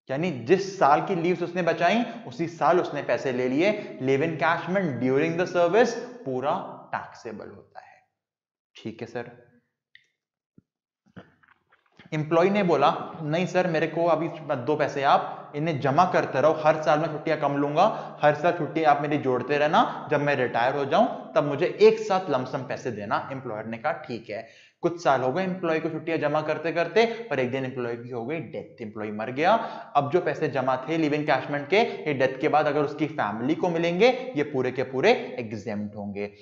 Speaker 1: यानी जिस साल की लीव्स उसने बचाई उसी साल उसने पैसे ले लिए। Leave encashment during the service पूरा टैक्सेबल होता है, ठीक है सर। एम्प्लॉय ने बोला नहीं सर मेरे को अभी मत दो पैसे, आप इन्हें जमा करते रहो, हर साल मैं छुट्टियां कम लूंगा, हर साल छुट्टियां आप मेरी जोड़ते रहना, जब मैं रिटायर हो जाऊं तब मुझे एक साथ लमसम पैसे देना। एम्प्लॉयर ने कहा ठीक है। कुछ साल हो गए एम्प्लॉय को छुट्टियां जमा करते करते, पर एक दिन एम्प्लॉय की हो गई डेथ, एम्प्लॉय मर गया। अब जो पैसे जमा थे लीव एनकैशमेंट के, ये डेथ के बाद अगर उसकी फैमिली को मिलेंगे ये पूरे के पूरे एग्जेम्प्ट होंगे।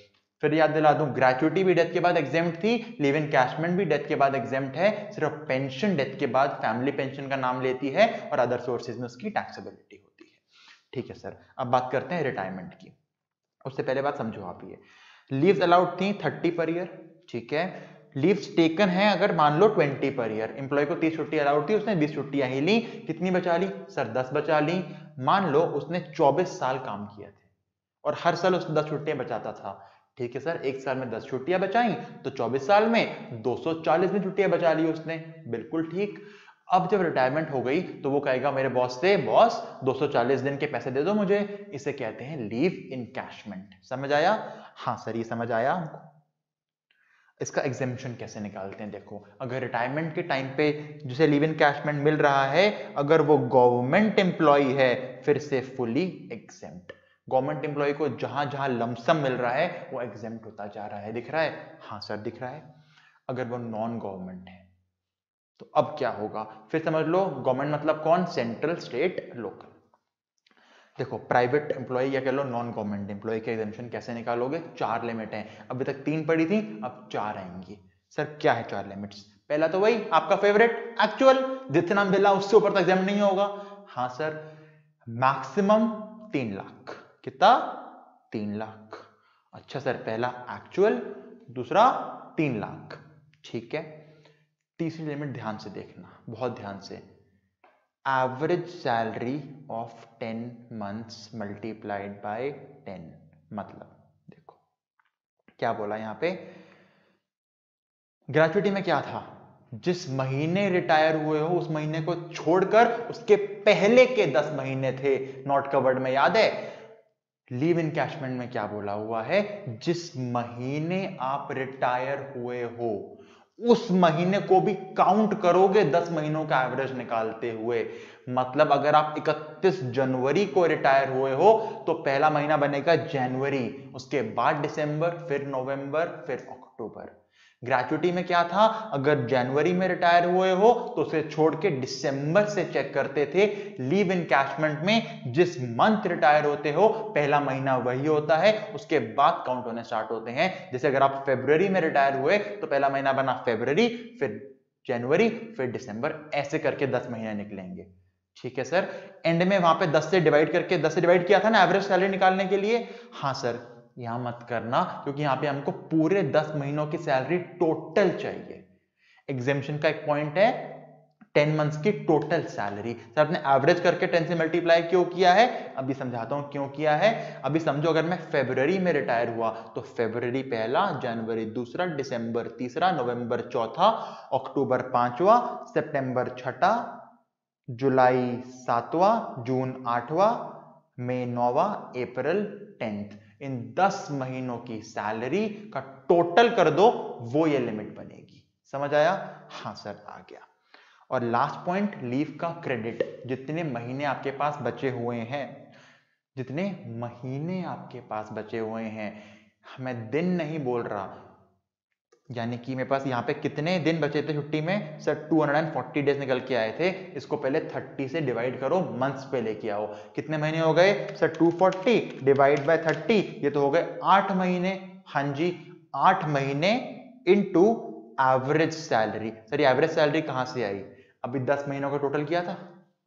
Speaker 1: फिर याद दिला दूं ग्रेचुइटी भी डेथ के बाद एग्जेम्प्ट थी, लीव एनकैशमेंट भी डेथ के बाद एग्जेम्प्ट है, सिर्फ पेंशन डेथ के बाद फैमिली पेंशन का नाम लेती है और अदर सोर्सेज में उसकी टैक्सेबिलिटी होती है, ठीक है सर। अब बात करते हैं रिटायरमेंट की, उससे पहले बात समझो आप, ये लीव्स अलाउड थी 30 पर ईयर, ठीक है। लीव्स टेकन है अगर मान लो 20 पर ईयर, एम्प्लॉय को 30 छुट्टी अलाउड थी, उसने 20 छुट्टियां ही ली, कितनी बचा ली सर 10 बचा ली। मान लो उसने 24 साल काम किया थे और हर साल उसने 10 छुट्टियां बचाता था, ठीक है सर। एक साल में 10 छुट्टियां बचाई तो 24 साल में 240 दिन छुट्टियां बचा ली उसने, बिल्कुल ठीक। अब जब रिटायरमेंट हो गई तो वो कहेगा मेरे बॉस से बॉस 240 दिन के पैसे दे दो मुझे, इसे कहते हैं लीव एनकैशमेंट। समझ आया? हाँ सर ये समझ आया हमको। इसका एग्जेम्पशन कैसे निकालते हैं, देखो अगर रिटायरमेंट के टाइम पे जिसे लीव एनकैशमेंट मिल रहा है अगर वो गवर्नमेंट एम्प्लॉय है फिर से फुली एग्जेम्प्ट। गवर्नमेंट एम्प्लॉय को जहां जहां लमसम मिल रहा है वो एग्जेम्प्ट होता जा रहा है, दिख रहा है? हाँ सर दिख रहा है। अगर वो नॉन गवर्नमेंट है तो अब क्या होगा, फिर समझ लो गवर्नमेंट मतलब कौन, सेंट्रल स्टेट लोकल। देखो प्राइवेट एम्प्लॉय या कह लो नॉन गवर्नमेंट एम्प्लॉय के एग्जेम्पशन कैसे निकालोगे, 4 लिमिट है, अभी तक 3 पड़ी थी अब 4 आएंगी। सर क्या है 4 लिमिट्स? पहला तो वही आपका फेवरेट एक्चुअल, जितना मिला उससे ऊपर तक एग्जाम नहीं होगा। हाँ सर मैक्सिमम 3 लाख, कितना 3 लाख। अच्छा सर पहला एक्चुअल, दूसरा 3 लाख, ठीक है। तीसरी लिमिट ध्यान से देखना, बहुत ध्यान से, average salary of 10 months multiplied by 10, मतलब देखो क्या बोला यहां पे, ग्रेचुइटी में क्या था, जिस महीने रिटायर हुए हो उस महीने को छोड़कर उसके पहले के 10 महीने थे नॉट कवर्ड में, याद है? लीव एनकैशमेंट में क्या बोला हुआ है, जिस महीने आप रिटायर हुए हो उस महीने को भी काउंट करोगे 10 महीनों का एवरेज निकालते हुए। मतलब अगर आप 31 जनवरी को रिटायर हुए हो तो पहला महीना बनेगा जनवरी, उसके बाद दिसंबर, फिर नवंबर, फिर अक्टूबर। ग्रेचुइटी में क्या था, अगर जनवरी में रिटायर हुए हो तो उसे छोड़ के दिसंबर से चेक करते थे। लीव इनकैशमेंट में जिस मंथ रिटायर होते हो पहला महीना वही होता है, उसके बाद काउंट होने स्टार्ट होते हैं। जैसे अगर आप फरवरी में रिटायर हुए तो पहला महीना बना फरवरी, फिर जनवरी, फिर दिसंबर, ऐसे करके 10 महीने निकलेंगे। ठीक है सर। एंड में वहां पे 10 से डिवाइड करके 10 से डिवाइड किया था ना एवरेज सैलरी निकालने के लिए। हाँ सर, यहां मत करना क्योंकि यहां पे हमको पूरे 10 महीनों की सैलरी टोटल चाहिए। एग्जेम्पशन का एक पॉइंट है 10 मंथ्स की टोटल सैलरी। सर आपने एवरेज करके 10 से मल्टीप्लाई क्यों किया है, अभी समझाता हूं क्यों किया है। अभी समझो अगर मैं फरवरी में रिटायर हुआ तो फरवरी पहला, जनवरी दूसरा, दिसंबर तीसरा, नवंबर चौथा, अक्टूबर पांचवा, सितंबर छठा, जुलाई सातवां, जून आठवां, मई नौवां, अप्रैल 10th। इन 10 महीनों की सैलरी का टोटल कर दो, वो ये लिमिट बनेगी। समझ आया? हाँ सर आ गया। और लास्ट पॉइंट, लीव का क्रेडिट। जितने महीने आपके पास बचे हुए हैं, जितने महीने आपके पास बचे हुए हैं, मैं दिन नहीं बोल रहा, यानी कि मेरे पास यहाँ पे कितने दिन बचे थे छुट्टी में, सर 240 डेज निकल के आए थे। इसको पहले 30 से डिवाइड करो, मंथ्स पे लेके आओ। कितने महीने हो गए सर, 240 डिवाइड बाय 30, ये तो हो गए 8 महीने। हाँ जी, 8 महीने इनटू एवरेज सैलरी। सर ये एवरेज सैलरी कहाँ से आई, अभी 10 महीनों का टोटल किया था।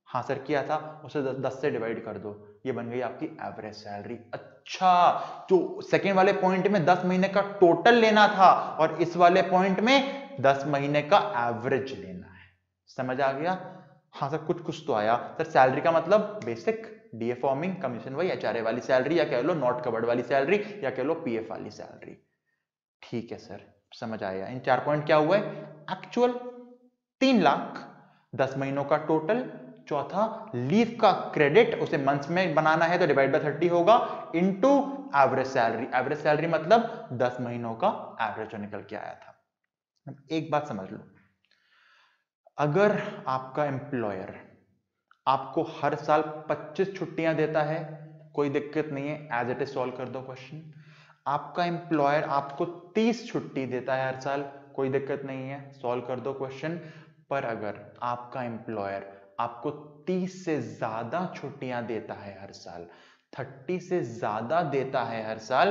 Speaker 1: हाँ सर किया था, उसे 10 से डिवाइड कर दो, ये बन गई आपकी एवरेज सैलरी। अच्छा, जो सेकेंड वाले पॉइंट में 10 महीने का टोटल लेना था और इस वाले पॉइंट में 10 महीने का एवरेज लेना है। समझ आ गया? हाँ सर कुछ कुछ तो आया। सर सैलरी का मतलब बेसिक, डीए फॉर्मिंग, कमीशन वाली, एचआरए वाली सैलरी, या कह लो नॉट कवर्ड वाली सैलरी, या कह लो पीएफ वाली सैलरी। ठीक है सर, समझ आया। इन 4 पॉइंट क्या हुए, एक्चुअल 3 लाख, 10 महीनों का टोटल, चौथा लीव का क्रेडिट, उसे मंथ्स में बनाना है तो डिवाइड बाय 30 होगा, into average salary. Average salary मतलब 10 महीनों का एवरेज जो निकल के आया था। एक बात समझ लो, अगर आपका एम्प्लॉयर आपको हर साल 25 छुट्टियां देता है, कोई दिक्कत नहीं है, एज इट इज सॉल्व कर दो क्वेश्चन। आपका एम्प्लॉयर आपको 30 छुट्टी देता है हर साल, कोई दिक्कत नहीं है, सॉल्व कर दो क्वेश्चन। पर अगर आपका एम्प्लॉयर आपको 30 से ज्यादा छुट्टियां देता है हर साल, 30 से ज्यादा देता है हर साल,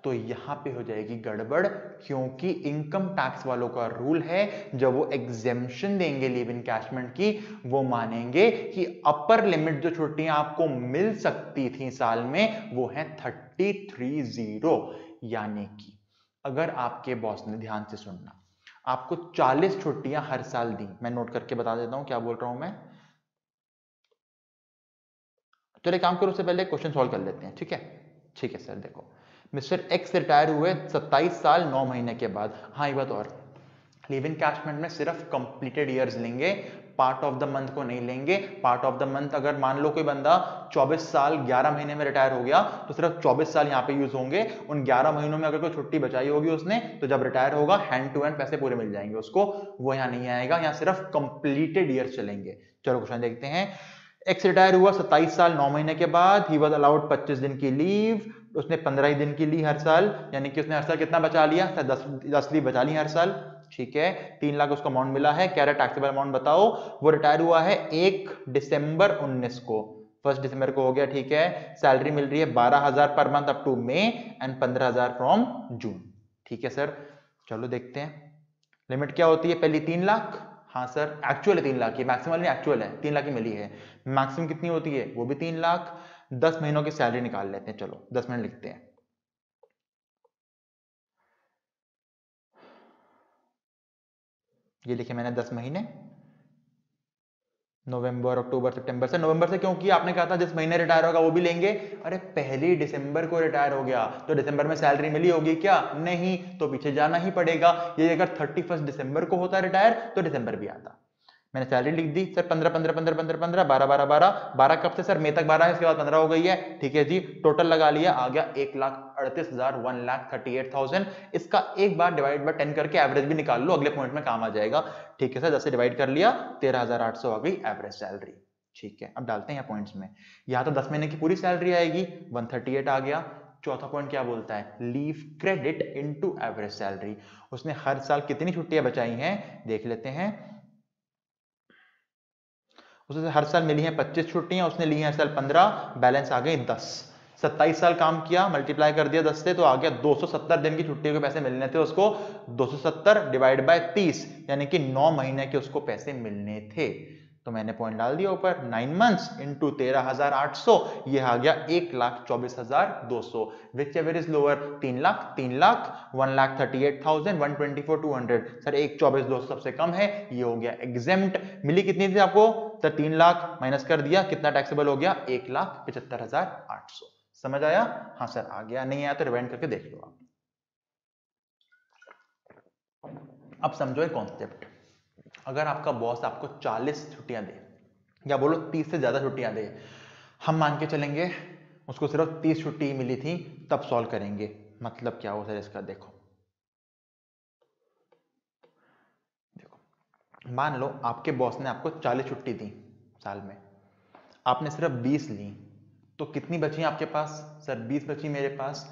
Speaker 1: तो यहां पे हो जाएगी गड़बड़। क्योंकि इनकम टैक्स वालों का रूल है, जब वो एग्जेम्पशन देंगे लीव इनकैशमेंट की, वो मानेंगे कि अपर लिमिट जो छुट्टियां आपको मिल सकती थी साल में, वो है 330। यानी कि अगर आपके बॉस ने, ध्यान से सुनना, आपको 40 छुट्टियां हर साल दी, मैं नोट करके बता देता हूं क्या बोल रहा हूं मैं। चलो एक काम करो, उससे पहले क्वेश्चन सॉल्व कर लेते हैं, ठीक है? ठीक है सर, देखो मिस्टर एक्स रिटायर हुए 27 साल 9 महीने के बाद। हाँ एक बात और, लीव इनकैशमेंट में सिर्फ कंप्लीटेड ईयर्स लेंगे, पार्ट ऑफ द मंथ को नहीं लेंगे। पार्ट ऑफ द मंथ, अगर मान लो कोई बंदा 24 साल 11 महीने में रिटायर हो गया तो सिर्फ 24 साल यहाँ पे यूज होंगे। उन 11 महीनों में अगर कोई छुट्टी बचाई होगी उसने, तो जब रिटायर होगा हैंड टू हैंड पैसे पूरे मिल जाएंगे उसको, वो यहाँ नहीं आएगा। यहाँ सिर्फ कंप्लीटेड ईयर्स चलेंगे। चलो क्वेश्चन देखते हैं। एक्स रिटायर हुआ 27 साल 9 महीने के बाद, ही वॉज अलाउड 25 दिन की लीव, उसने 15 ही दिन की ली हर साल, यानी कि उसने हर साल कितना बचा लिया, 10 लीव बचा ली हर साल। ठीक है, 3 लाख उसको अमाउंट मिला है। कह रहा टैक्सेबल अमाउंट बताओ। वो रिटायर हुआ है 1 दिसंबर 19 को, 1 दिसंबर को हो गया। ठीक है, सैलरी मिल रही है 12,000 per month up to May and 15,000 from June. ठीक है सर, चलो देखते हैं लिमिट क्या होती है। पहली 3 लाख, हाँ सर एक्चुअल है 3 लाख की, मैक्सिमम नहीं एक्चुअल है, 3 लाख की मिली है। मैक्सिमम कितनी होती है, वो भी 3 लाख। 10 महीनों की सैलरी निकाल लेते हैं, चलो 10 मिनट लिखते हैं। ये लिखे मैंने 10 महीने, नवंबर अक्टूबर सितंबर से। नवंबर से क्योंकि आपने कहा था जिस महीने रिटायर होगा वो भी लेंगे। अरे पहली दिसंबर को रिटायर हो गया तो दिसंबर में सैलरी मिली होगी क्या, नहीं, तो पीछे जाना ही पड़ेगा। ये अगर 31 दिसंबर को होता रिटायर तो दिसंबर भी आता। मैंने सैलरी लिख दी सर 15 15 15 15 15 12 12 12 12 कब से सर, मई तक 12 है, इसके बाद 15 हो गई है। ठीक है जी, टोटल लगा लिया, आ गया 1,38,000, 1,38,000। इसका एक बार डिवाइड बाय 10 करके एवरेज भी निकाल लो, अगले पॉइंट में काम आ जाएगा। ठीक है सर, 10 से डिवाइड कर लिया, 13,800 आ गई एवरेज सैलरी। ठीक है, अब डालते हैं पॉइंट्स में। यहाँ तो 10 महीने की पूरी सैलरी आएगी, 138 आ गया। चौथा पॉइंट क्या बोलता है, leave credit into average salary. उसने हर साल कितनी छुट्टियां बचाई हैं देख लेते हैं। उसे हर साल मिली हैं 25 छुट्टियां, उसने ली हैं हर साल 15, बैलेंस आ गई 10। 27 साल काम किया, मल्टीप्लाई कर दिया 10 से, तो आ गया 270 दिन की छुट्टियों के पैसे मिलने थे उसको। 270 डिवाइड बाय 30 यानी कि 9 महीने के उसको पैसे मिलने थे। तो मैंने पॉइंट डाल दिया ऊपर, 9 मंथ्स इंटू 13,800, ये आ गया 1,24,200। Which ever is lower, 3 lakh, 3 lakh, 1,38,000, 124,200। Sir 1,24,200 सबसे कम है, ये हो गया एग्जेम्प्ट। मिली कितनी थी आपको सर, 3 लाख, माइनस कर दिया, कितना टैक्सेबल हो गया, 1,75,800। समझ आया? हाँ सर आ गया, नहीं आया तो रिवाइंड करके देख लो आप। अब समझो एक कॉन्सेप्ट, अगर आपका बॉस आपको 40 छुट्टियां दे, या बोलो 30 से ज्यादा छुट्टियां दे, हम मान के चलेंगे उसको सिर्फ 30 छुट्टी मिली थी, तब सॉल्व करेंगे। मतलब क्या हो सर इसका, देखो देखो मान लो आपके बॉस ने आपको 40 छुट्टी दी साल में, आपने सिर्फ 20 ली, तो कितनी बची आपके पास सर, 20 बची मेरे पास।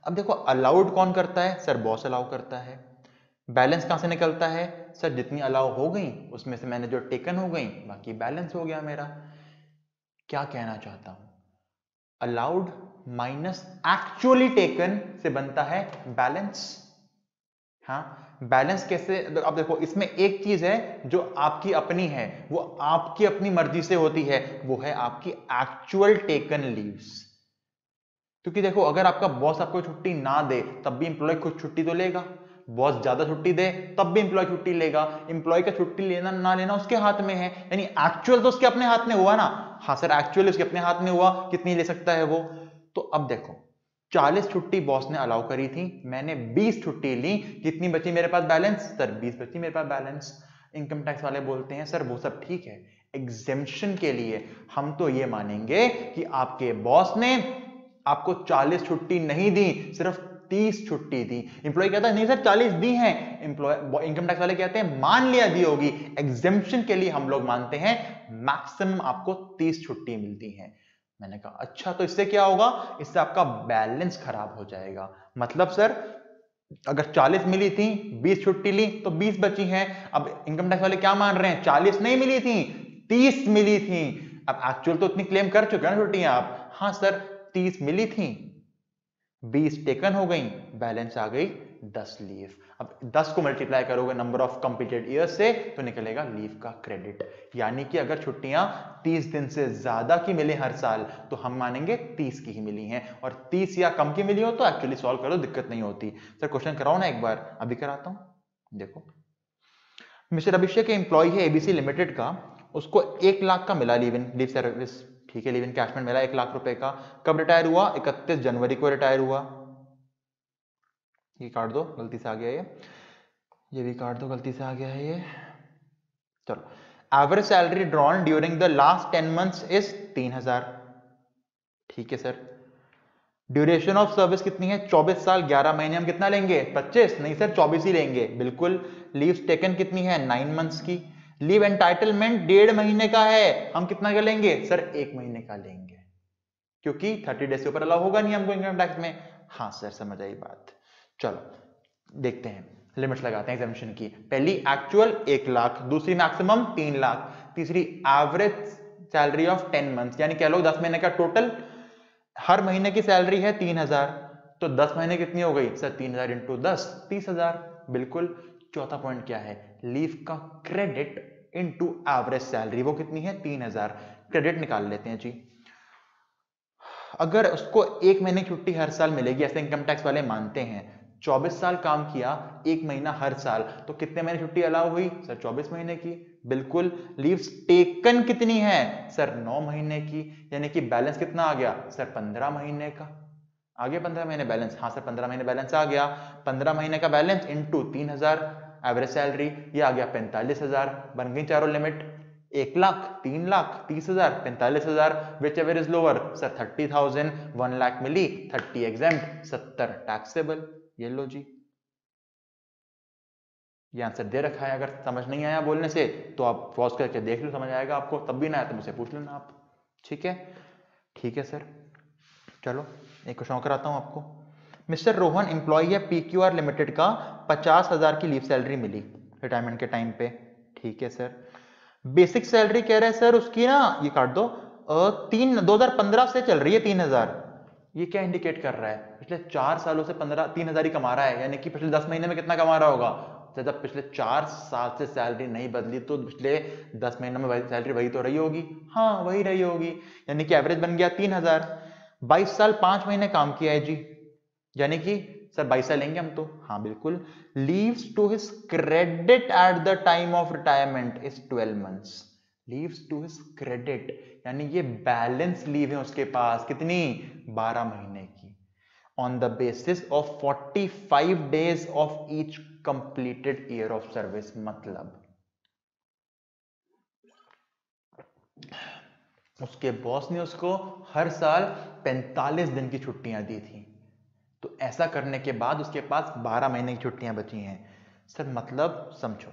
Speaker 1: अब देखो अलाउड कौन करता है सर, बॉस अलाउ करता है। बैलेंस कहां से निकलता है सर, जितनी अलाउ हो गई उसमें से मैंने जो टेकन हो गई, बाकी बैलेंस हो गया मेरा। क्या कहना चाहता हूं, अलाउड माइनस एक्चुअली टेकन से बनता है बैलेंस। हाँ बैलेंस कैसे, अब देखो इसमें एक चीज है जो आपकी अपनी है, वो आपकी अपनी मर्जी से होती है, वो है आपकी एक्चुअल टेकन लीव्स। क्योंकि देखो अगर आपका बॉस आपको छुट्टी ना दे तब भी इंप्लॉय खुद छुट्टी तो लेगा, बॉस ज्यादा छुट्टी दे तब भी इंप्लॉय छुट्टी लेगा। इंप्लॉय का छुट्टी लेना ना लेना उसके हाथ में है, यानी एक्चुअल तो उसके अपने हाथ में हुआ ना। हाँ सर एक्चुअल उसके अपने हाथ में हुआ, कितनी ले सकता है वो। तो अब देखो 40 छुट्टी बॉस ने अलाउ करी थी, मैंने 20 छुट्टी ली, कितनी बची मेरे पास बैलेंस सर, 20 बची मेरे पास बैलेंस। इनकम टैक्स वाले बोलते हैं सर वो सब ठीक है, एग्जेम्पशन के लिए हम तो ये मानेंगे कि आपके बॉस ने आपको 40 छुट्टी नहीं दी, सिर्फ 30 छुट्टी दी। इंप्लॉय कहता है नहीं सर 40 दी हैं, इंप्लॉय इनकम टैक्स वाले कहते हैं मान लिया दी होगी। एग्जेम्पशन के लिए हम लोग मानते हैं मैक्सिमम आपको 30 छुट्टी मिलती है। मैंने कहा अच्छा, तो इससे क्या होगा, इससे आपका बैलेंस खराब हो जाएगा। मतलब सर अगर 40 मिली थी, 20 छुट्टी ली, तो 20 बची हैं। अब इनकम टैक्स वाले क्या मान रहे हैं, 40 नहीं मिली थी, 30 मिली थी। अब एक्चुअल तो इतनी क्लेम कर चुके हैं ना छुट्टियां आप, हाँ सर 30 मिली थी, 20 टेकन हो गई, बैलेंस आ गई 10 लीव। अब 10 को मल्टीप्लाई करोगे नंबर ऑफ कंप्लीटेड ईयर्स से तो निकलेगा लीव का क्रेडिट। यानी कि अगर छुट्टियां 30 दिन से ज्यादा की मिले हर साल तो हम मानेंगे 30 की ही मिली हैं, और 30 या कम की मिली हो तो एक्चुअली सॉल्व करो, दिक्कत नहीं होती। सर क्वेश्चन कराओ ना एक बार, अभी कराता हूं। देखो मिस्टर अभिषेक एम्प्लॉय है एबीसी लिमिटेड का, उसको 1 लाख का मिला लीव सर्विस, ठीक है, लीव कैशमेंट मिला 1 लाख रुपए का। कब रिटायर हुआ, 31 जनवरी को रिटायर हुआ। ये काट दो, गलती से आ गया ये भी काट दो, गलती से आ गया है ये। चलो average salary drawn during the last 10 months is 3,000, ठीक है सर। ड्यूरेशन ऑफ सर्विस कितनी है, 24 साल 11 महीने, हम कितना लेंगे 25, नहीं सर 24 ही लेंगे बिल्कुल। लीव्स टेकन कितनी है 9 मंथ्स की। लीव एंटाइटलमेंट 1.5 महीने का है, हम कितना का लेंगे सर 1 महीने का लेंगे, क्योंकि 30 डेज से ऊपर अलाउ होगा नहीं हमको इनकम टैक्स में। हाँ सर समझ आई बात। चलो देखते हैं, लिमिट्स लगाते हैं एग्जामिशन की। पहली एक्चुअल 1 लाख, दूसरी मैक्सिमम 3 लाख, तीसरी एवरेज सैलरी ऑफ 10 मंथ्स, यानी कह लो 10 महीने का टोटल। हर महीने की सैलरी है 3,000, तो 10 महीने कितनी हो गई सर, 3,000 इंटू 10, 30,000 बिल्कुल। चौथा पॉइंट क्या है, लीव का क्रेडिट इनटू एवरेज सैलरी, वो कितनी है 3,000, क्रेडिट निकाल लेते हैं जी। अगर उसको 1 महीने की छुट्टी हर साल मिलेगी, ऐसे इनकम टैक्स वाले मानते हैं, 24 साल काम किया, 1 महीना हर साल, तो कितने महीने छुट्टी अलाउ हुई सर 24 महीने की बिल्कुल। लीव्स टेकन कितनी है सर 9 महीने की, यानी कि बैलेंस कितना आ गया सर 15 महीने का। आ गया 15 महीने बैलेंस, हाँ सर 15 महीने बैलेंस आ गया। 15 महीने का बैलेंस इंटू 3,000 एवरेज सैलरी, ये आ गया 45,000, बन गई चारों limit. 1 lakh, 3 lakh, 30,000, 45,000, whichever is lower sir 30,000, 1 lakh मिली, 30 एग्जेम्प्ट, 70 टैक्सेबल। ये लो जी, ये आंसर दे रखा है। अगर समझ नहीं आया बोलने से तो आप पॉज करके देख लो, समझ आएगा आपको, तब भी ना आया तो मुझसे पूछ लेना आप, ठीक है। ठीक है सर, चलो एक क्वेश्चन कराता हूं आपको। मिस्टर रोहन एम्प्लॉय है PQR लिमिटेड का, 50,000 की लीव सैलरी मिली रिटायरमेंट के टाइम पे। ठीक है सर। बेसिक सैलरी कह रहे हैं सर उसकी ना, ये काट दो, 2015 से चल रही है 3,000। ये क्या इंडिकेट कर रहा है? पिछले 4 सालों से 3,000 ही कमा रहा है, यानी कि पिछले 10 महीने में कितना कमा रहा होगा? जब पिछले 4 साल से सैलरी नहीं बदली तो पिछले 10 महीने में सैलरी वही तो रही होगी। हाँ वही रही होगी, यानी कि एवरेज बन गया 3,000। 22 साल 5 महीने काम किया है जी, यानी कि सर 22 साल लेंगे हम तो। हाँ बिल्कुल। Leaves to his credit at the time of retirement is 12 months. Leaves to his credit, यानी ये बैलेंस लीव है उसके पास, कितनी? 12 महीने की, on the basis of 45 days of each completed year of service। मतलब उसके बॉस ने उसको हर साल 45 दिन की छुट्टियां दी थी, तो ऐसा करने के बाद उसके पास 12 महीने की छुट्टियां बची हैं। सर मतलब समझो,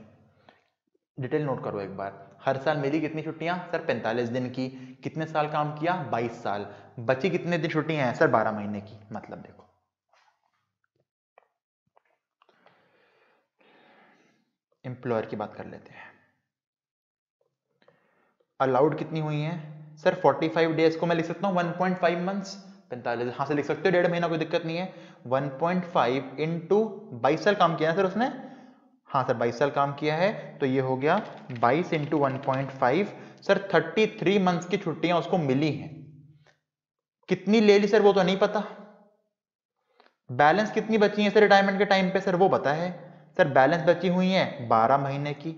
Speaker 1: डिटेल नोट करो एक बार। हर साल मिली कितनी छुट्टियां? सर 45 दिन की। कितने साल काम किया? 22 साल। बची कितने दिन छुट्टियां हैं? सर 12 महीने की। मतलब देखो, एम्प्लॉयर की बात कर लेते हैं। अलाउड कितनी हुई हैं? सर 45 डेज को मैं लिख सकता हूँ 1.5 मंथ्स। 45 हाँ से लिख सकते हो, 1.5 महीना, कोई दिक्कत नहीं है। 1.5 इंटू 22 साल काम किया है सर उसने। हाँ सर 22 साल काम किया है, तो ये हो गया 22 इंटू 1.5। सर 33 मंथ्स की छुट्टियां उसको मिली हैं। कितनी ले ली सर वो तो नहीं पता। बैलेंस कितनी बची है सर रिटायरमेंट के टाइम पे? सर वो पता है। सर बैलेंस बची हुई है 12 महीने की।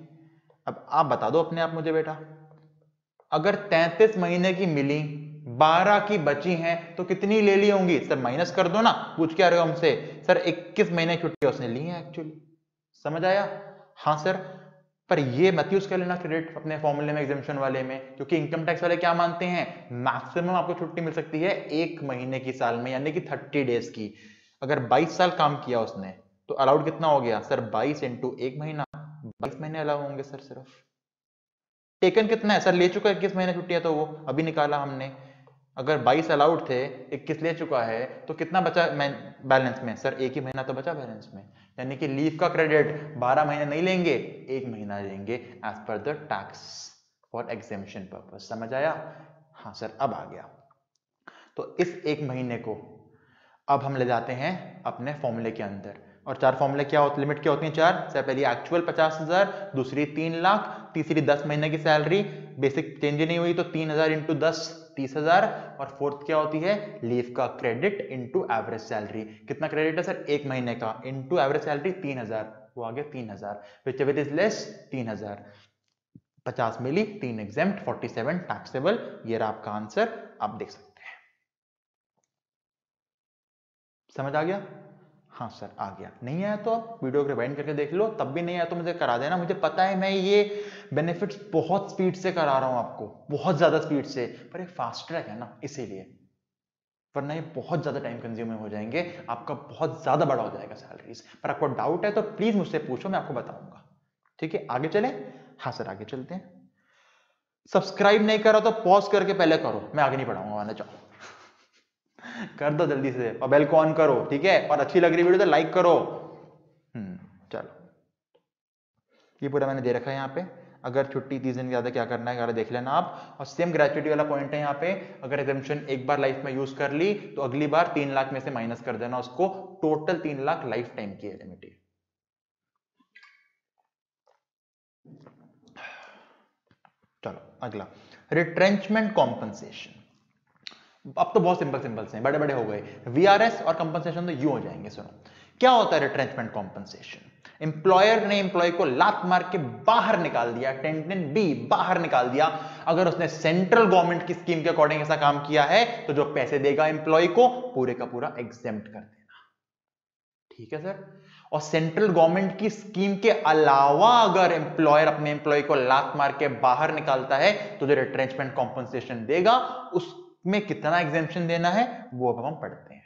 Speaker 1: अब आप बता दो अपने आप मुझे बेटा, अगर 33 महीने की मिली, 12 की बची हैं, तो कितनी ले ली होंगी? सर माइनस कर दो ना, पूछ क्या रहे हो हमसे? सर 21 महीने की छुट्टी उसने ली है एक्चुअली। समझ आया? हाँ सर। पर ये मत यूज कर लेना क्रेडिट अपने फॉर्मूले में, एग्जामिशन वाले में, क्योंकि इनकम टैक्स वाले क्या मानते हैं? मैक्सिमम आपको छुट्टी मिल सकती है 1 महीने की साल में, यानी कि 30 डेज की। अगर 22 साल काम किया उसने, तो अलाउड कितना हो गया? सर 22 इंटू 1 महीना, 22 महीने अलाउ होंगे सर सिर्फ। टेकन कितना है? सर ले चुका है 21 महीने छुट्टियां, तो वो अभी निकाला हमने। अगर 22 अलाउड थे, 21 ले चुका है, तो कितना बचा बैलेंस में? सर 1 ही महीना तो बचा बैलेंस में, यानी कि लीव का क्रेडिट 12 महीने नहीं लेंगे, 1 महीना लेंगे as per the tax for exemption purpose. समझ आया? हाँ सर अब आ गया। तो इस 1 महीने को अब हम ले जाते हैं अपने फॉर्मूले के अंदर, और 4 फॉर्मूले क्या होते, लिमिट क्या होती है? 4 से पहली एक्चुअल 50,000, दूसरी 3 लाख, तीसरी 10 महीने की सैलरी, बेसिक चेंज नहीं हुई तो 3,000 इंटू 10 30,000, और फोर्थ क्या होती है? लीव का क्रेडिट इंटू एवरेज सैलरी। कितना क्रेडिट है सर? 1 महीने का, इंटू एवरेज सैलरी 3,000, वो आ गया 3,000, विच एवर इज लेस 3,000। 50 मिली, 3 एग्जेम्प्ट, 47 टैक्सेबल। ये रहा आपका आंसर, आप देख सकते हैं। समझ आ गया? हाँ सर आ गया। नहीं आया तो आप वीडियो को रिवाइंड करके देख लो, तब भी नहीं आया तो मुझे करा देना। मुझे पता है मैं ये बेनिफिट्स बहुत स्पीड से करा रहा हूं आपको, बहुत ज्यादा स्पीड से, पर ये फास्ट ट्रैक है ना इसीलिए, वरना ये बहुत ज्यादा टाइम कंज्यूमिंग हो जाएंगे, आपका बहुत ज्यादा बड़ा हो जाएगा सैलरीज। पर आपको डाउट है तो प्लीज मुझसे पूछो, मैं आपको बताऊंगा। ठीक है आगे चले? हाँ सर आगे चलते हैं। सब्सक्राइब नहीं करो तो पॉज करके पहले करो, मैं आगे नहीं पढ़ाऊंगा, आने जाओ। कर दो जल्दी से, और बेल को ऑन करो, ठीक है? और अच्छी लग रही वीडियो तो लाइक करो। चलो, ये पूरा मैंने दे रखा है यहाँ पे। अगर छुट्टी 30 दिन की ज्यादा क्या करना है अगर देख लेना आप। और सेम ग्रेचुइटी वाला पॉइंट है यहाँ पे, अगर एग्जेम्पशन एक बार लाइफ में यूज कर ली तो अगली बार 3 लाख में से माइनस कर देना उसको, टोटल 3 लाख लाइफ टाइम की है लिमिट। चलो अगला, रिट्रेंचमेंट कॉम्पनसेशन। अब तो बहुत सिंपल सिंपल से बड़े बड़े हो गए, वीआरएस और कंपनसेशन तो यूं हो जाएंगे। सुनो क्या होता है रिट्रेंचमेंट कॉम्पनसेशन। एम्प्लॉयर ने एम्प्लॉय को लात मार के बाहर निकाल दिया, 10(b) बाहर निकाल दिया। अगर उसने सेंट्रल गवर्नमेंट की स्कीम के अकॉर्डिंग ऐसा काम किया है तो जो पैसे देगा एम्प्लॉय को पूरे का पूरा एग्जेम्प्ट कर देना। ठीक है सर? और सेंट्रल गवर्नमेंट की स्कीम के अलावा अगर एम्प्लॉयर अपने एम्प्लॉय को लात मार के बाहर निकालता है तो जो रिट्रेंचमेंट कॉम्पनसेशन देगा उसमें कितना एग्जेम्पशन देना है वो अब हम पढ़ते हैं।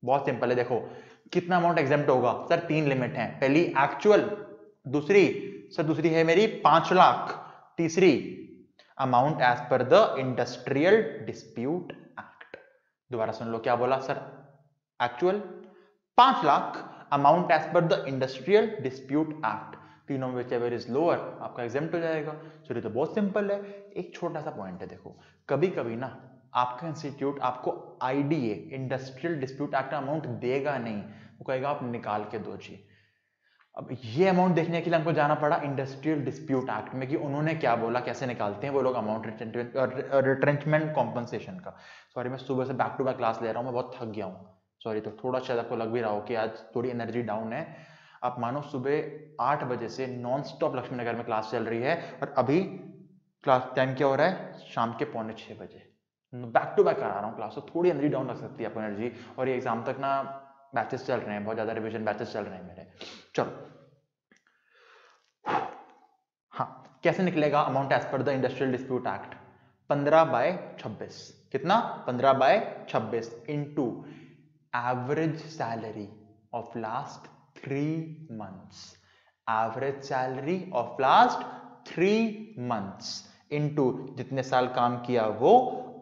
Speaker 1: बहुत सिंपल है, देखो कितना अमाउंट एग्जेम्प्ट होगा सर? 3 लिमिट है, पहली एक्चुअल, दूसरी सर दूसरी है मेरी 5 लाख, तीसरी amount as per the industrial dispute act. दोबारा सुन लो क्या बोला sir, actual 5 lakh, amount as per the industrial dispute act, तीनों में व्हिचएवर इज लोअर आपका एग्जेम्प्ट हो जाएगा। चलिए तो बहुत सिंपल है। एक छोटा सा पॉइंट है, देखो कभी कभी ना आपका इंस्टीट्यूट आपको IDA industrial dispute act amount देगा नहीं, वो कहेगा आप निकाल के दो जी। अब ये अमाउंट देखने के लिए हमको जाना पड़ा इंडस्ट्रियल डिस्प्यूट एक्ट में कि उन्होंने क्या बोला, कैसे निकालते हैं वो लोग अमाउंट रिट्रेंचमेंट कॉम्पनसेशन का। सॉरी मैं सुबह से बैक टू बैक क्लास ले रहा हूँ, मैं बहुत थक गया हूँ, सॉरी। तो थोड़ा शायद आपको लग भी रहा हो कि आज थोड़ी एनर्जी डाउन है। आप मानो सुबह 8 बजे से नॉन स्टॉप लक्ष्मी नगर में क्लास चल रही है और अभी क्लास टाइम क्या हो रहा है, शाम के 5:45 बजे। बैक टू बैक करा रहा हूँ क्लास, तो थोड़ी एनर्जी डाउन लग सकती है आपको एनर्जी। और ये एग्जाम तक ना बैचेस चल रहे हैं, बहुत ज्यादा रिविजन बैचेस चल रहे हैं मेरे। चलो हाँ, कैसे निकलेगा amount as per the industrial dispute act, 15/26, कितना 15/26 into average salary of last 3 months, average salary of last 3 months into जितने साल काम किया वो,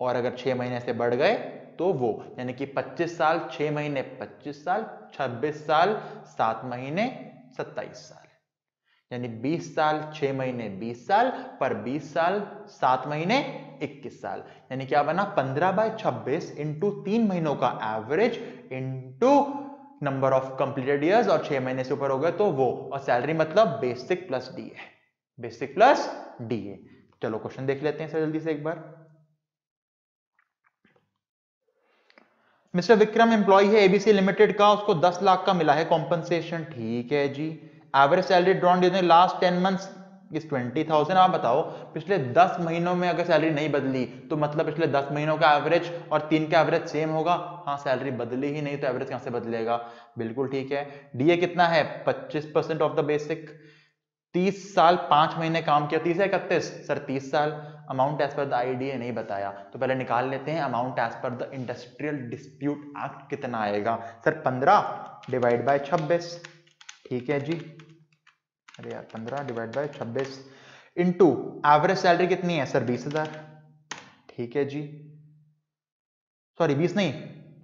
Speaker 1: और अगर 6 महीने से बढ़ गए तो वो, यानी कि 25 साल 6 महीने 25 साल, 26 साल 7 महीने 27 साल, यानी 20 साल 6 महीने 20 साल, पर 20 साल 7 महीने 21 साल, यानी क्या बना 15/26 इंटू 3 महीनों का average into number of completed years, और 6 महीने से ऊपर हो गए तो वो, और सैलरी मतलब basic plus DA, basic plus DA. चलो क्वेश्चन देख लेते हैं सर जल्दी से एक बार। मिस्टर विक्रम एम्प्लॉय है एबीसी लिमिटेड का, उसको 10 लाख का मिला है कॉम्पनसेशन, ठीक है जी। Average salary drawn during last 10 months is 20,000। आप बताओ पिछले 10 महीनों में अगर सैलरी नहीं बदली तो मतलब पिछले 10 महीनों का एवरेज और 3 का एवरेज सेम होगा। हाँ, सैलरी बदली ही नहीं तो एवरेज कहां से बदलेगा, बिल्कुल ठीक है। डीए कितना है 25% ऑफ द बेसिक, 30 साल 5 महीने काम किया, 30 है 31 सर 30 साल। Amount as per the IDA नहीं बताया, तो पहले निकाल लेते हैं amount as per the industrial dispute act कितना आएगा सर, 15/26, ठीक है जी। अरे यार 15/26 इंटू एवरेज सैलरी कितनी है सर 20,000, ठीक है जी। सॉरी 20 नहीं,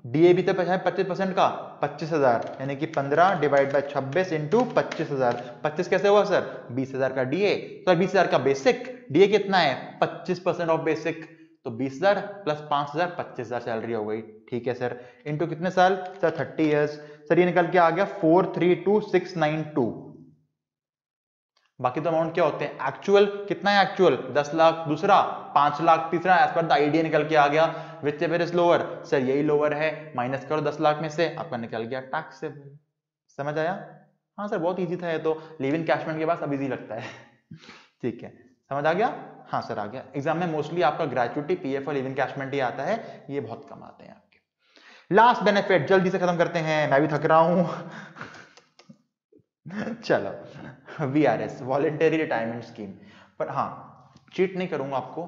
Speaker 1: डीए भी तो है 25% का, 25,000, यानी कि 15/26 इंटू 25,000। 25 कैसे हुआ सर, 20,000 का डीए, तो 20,000 का बेसिक, डीए कितना है 25% ऑफ बेसिक, तो 20,000 प्लस 5,000 25,000 सैलरी हो गई, ठीक है सर। इंटू कितने साल सर 30 ईयर्स, सर ये निकल के आ गया 432,692। बाकी तो अमाउंट क्या होते हैं, एक्चुअल कितना है, एक्चुअल 10 लाख दूसरा, 5 लाख तीसरा, एज पर द आईडीए निकल के आ गया, which ever is lower, sir यही लोअर है, माइनस करो 10 लाख में से, आपका निकल गया टैक्सेबल। समझ आया, हाँ सर बहुत इजी था ये तो, लिव इन कैशमेंट के बाद सब इजी लगता है ठीक है, समझ आ गया, हाँ सर आ गया। एग्जाम में मोस्टली आपका ग्रेचुइटी पीएफ और लिव इन कैशमेंट ही आता है, ये बहुत कम आते हैं आपके। लास्ट बेनिफिट जल्दी से खत्म करते हैं, मैं भी थक रहा हूं चलो वीआरएस वॉलेंटरी रिटायरमेंट स्कीम, पर हाँ चीट नहीं करूंगा, आपको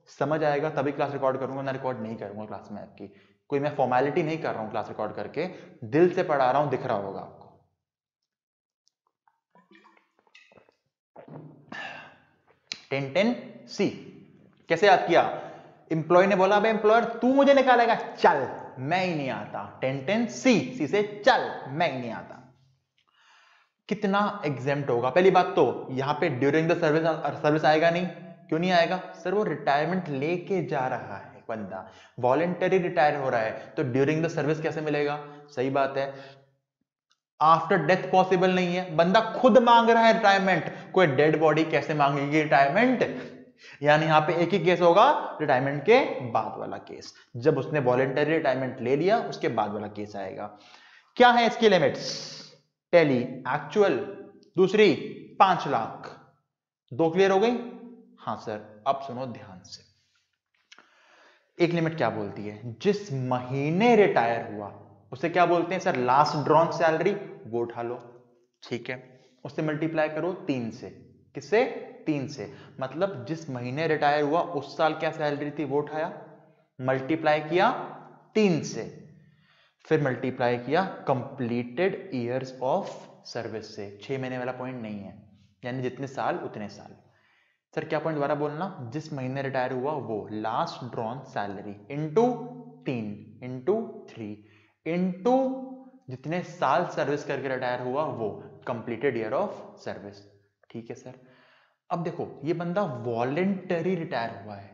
Speaker 1: समझ आएगा तभी क्लास रिकॉर्ड करूंगा, ना रिकॉर्ड नहीं करूंगा क्लास में आपकी, कोई मैं फॉर्मेलिटी नहीं कर रहा हूं क्लास रिकॉर्ड करके, दिल से पढ़ा रहा हूं, दिख रहा होगा आपको। 1010C कैसे याद किया, एम्प्लॉय ने बोला भाई एम्प्लॉयर तू मुझे निकालेगा, चल मैं ही नहीं आता, 1010C, सी से चल मैं ही नहीं आता। कितना एग्जेम्प्ट होगा, पहली बात तो यहां पे ड्यूरिंग द सर्विस आएगा नहीं, क्यों नहीं आएगा सर, वो रिटायरमेंट लेके जा रहा है बंदा, वॉलेंटरी रिटायर हो रहा है, तो ड्यूरिंग द सर्विस कैसे मिलेगा, सही बात है। आफ्टर डेथ पॉसिबल नहीं है, बंदा खुद मांग रहा है रिटायरमेंट, कोई डेड बॉडी कैसे मांगेगी रिटायरमेंट, यानी यहां पे एक ही केस होगा रिटायरमेंट के बाद वाला केस, जब उसने वॉलेंटरी रिटायरमेंट ले लिया उसके बाद वाला केस आएगा। क्या है इसकी लिमिट्स, टैली एक्चुअल, दूसरी 5 लाख, 2 क्लियर हो गई, हाँ सर। अब सुनो ध्यान से, एक लिमिट क्या बोलती है, जिस महीने रिटायर हुआ उसे क्या बोलते हैं सर, लास्ट ड्रॉन सैलरी, वो उठा लो, ठीक है, उससे मल्टीप्लाई करो 3 से, किससे 3 से, मतलब जिस महीने रिटायर हुआ उस साल क्या सैलरी थी वो उठाया, मल्टीप्लाई किया 3 से, फिर मल्टीप्लाई किया कंप्लीटेड ईयर्स ऑफ सर्विस से, 6 महीने वाला पॉइंट नहीं है, यानी जितने साल उतने साल। सर क्या पॉइंट दोबारा बोलना, जिस महीने रिटायर हुआ वो, last drawn salary into 3 into साल सर्विस करके रिटायर हुआ वो, कंप्लीटेड ईयर ऑफ सर्विस। ठीक है सर। अब देखो ये बंदा वॉलेंटरी रिटायर हुआ है,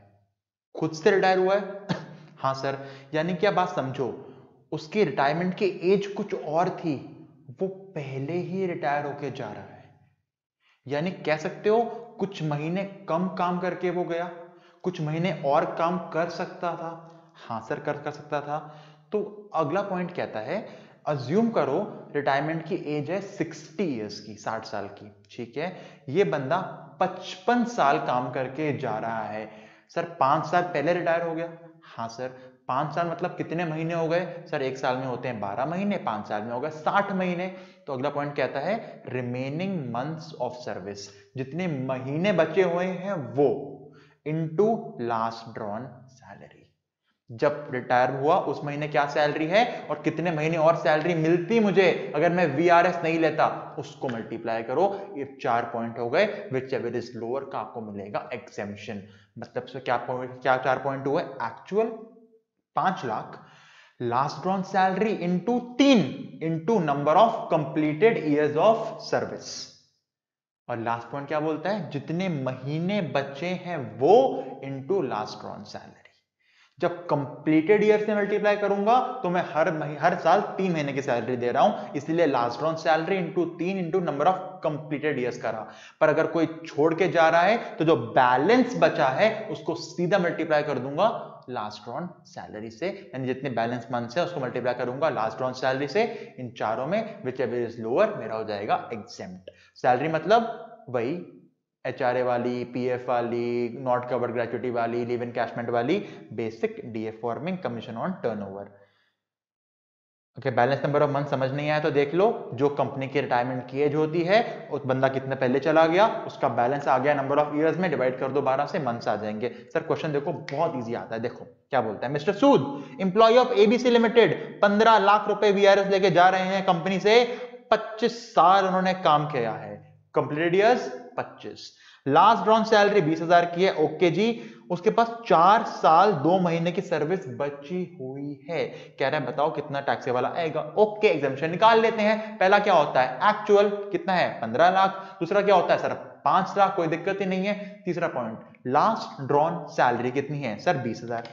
Speaker 1: खुद से रिटायर हुआ है हाँ सर, यानी कि आप बात समझो, उसकी रिटायरमेंट की एज कुछ और थी, वो पहले ही रिटायर होके जा रहा है। यानी कह सकते हो कुछ महीने कम काम करके वो गया, कुछ महीने और काम कर सकता था। हाँ सर, कर सकता था। तो अगला पॉइंट कहता है, अज्यूम करो रिटायरमेंट की एज है 60 इयर्स की, 60 साल की। ठीक है, ये बंदा 55 साल काम करके जा रहा है। सर 5 साल पहले रिटायर हो गया। हाँ सर, 5 साल मतलब कितने महीने हो गए सर? एक साल में होते हैं 12 महीने, 5 साल में हो गए 60 महीने। तो अगला पॉइंट कहता है रिमेनिंग मंथ्स ऑफ सर्विस, जितने महीने बचे हुए हैं वो, इनटू लास्ट ड्रॉन सैलरी। जब रिटायर हुआ उस महीने क्या सैलरी है और कितने महीने और सैलरी मिलती मुझे अगर मैं वीआरएस नहीं लेता, उसको मल्टीप्लाई करो। ये 4 पॉइंट हो गए, विच एवर इज लोअर का आपको मिलेगा एग्जेम्पशन। मतलब से क्या 4 पॉइंट हुए? Actual 5 lakh, last drawn salary into 3 into number of completed years of service. और लास्ट पॉइंट क्या बोलता है? जितने महीने बचे हैं वो इंटू लास्ट ड्रॉन सैलरी। जब कंप्लीटेड ईयर से मल्टीप्लाई करूंगा तो मैं हर साल 3 महीने की सैलरी दे रहा हूं, इसलिए last drawn salary into 3 into number of completed years करा। पर अगर कोई छोड़ के जा रहा है तो जो बैलेंस बचा है उसको सीधा मल्टीप्लाई कर दूंगा लास्ट ड्रॉन सैलरी से, यानी जितने बैलेंस मंथ्स है उसको मल्टीप्लाई करूंगा लास्ट ड्रॉन सैलरी से। इन चारों में विच एवर इज लोअर मेरा हो जाएगा एग्जेम्प्ट। सैलरी मतलब वही एचआरए वाली, पीएफ वाली, नॉट कवर्ड ग्रेच्युटी वाली, लीव एनकैशमेंट वाली, basic DA forming, commission on turnover. Okay, balance number of month समझ नहीं आया तो देख लो, जो कंपनी की रिटायरमेंट की एज होती है, उस बंदा कितने पहले चला गया, उसका बैलेंस आ गया नंबर ऑफ ईयर्स में, डिवाइड कर दो 12 से, मंथ्स आ जाएंगे। सर क्वेश्चन देखो बहुत इजी आता है, देखो क्या बोलता है, mister Sood employ of ABC limited 15 lakh रुपए वीआरएस लेके जा रहे हैं कंपनी से, 25 साल उन्होंने काम किया है, completed years 25, last drawn salary 20,000 की है, ओके जी। उसके पास 4 साल 2 महीने की सर्विस बची हुई है, कह रहे हैं बताओ कितना टैक्सेबल वाला आएगा। ओके, एग्जाम्पशन निकाल लेते हैं। पहला क्या होता है? एक्चुअल कितना है? 15 लाख। दूसरा क्या होता है सर? 5 लाख, कोई दिक्कत ही नहीं है। तीसरा पॉइंट लास्ट ड्रॉन सैलरी कितनी है सर? 20,000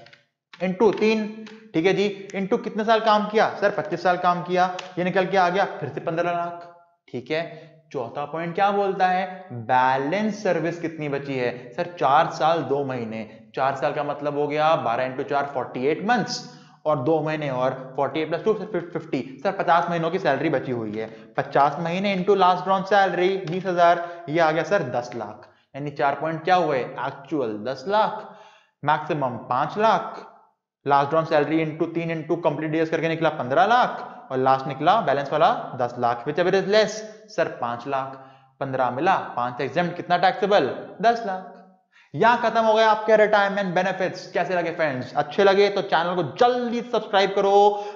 Speaker 1: इंटू 3, ठीक है जी, इंटू कितने साल काम किया सर? 25 साल काम किया, ये निकल के आ गया फिर से 15 लाख, ठीक है। चौथा पॉइंट क्या बोलता है? बैलेंस सर्विस कितनी बची है सर? 4 साल 2 महीने, 4 साल का मतलब हो गया 12 इंटू 4 48 मंथ्स, और 2 महीने और 48 प्लस 2 50, सर 50 महीनों की सैलरी बची हुई है। 50 महीने इंटू लास्ट ड्रॉन सैलरी 20,000, ये आ गया सर 10 लाख। यानी 4 पॉइंट क्या हुए? Actual 10 lakh, maximum 5 lakh, last drawn salary into 3 into complete years करके निकला 15 लाख, और लास्ट निकला बैलेंस वाला 10 lakh, which ever is less sir 5 lakh. 15 मिला, 5 एग्जेम्प्ट, कितना टैक्सेबल? 10 लाख। यहां खत्म हो गया आपके रिटायरमेंट बेनिफिट्स। कैसे लगे फ्रेंड्स? अच्छे लगे तो चैनल को जल्दी सब्सक्राइब करो,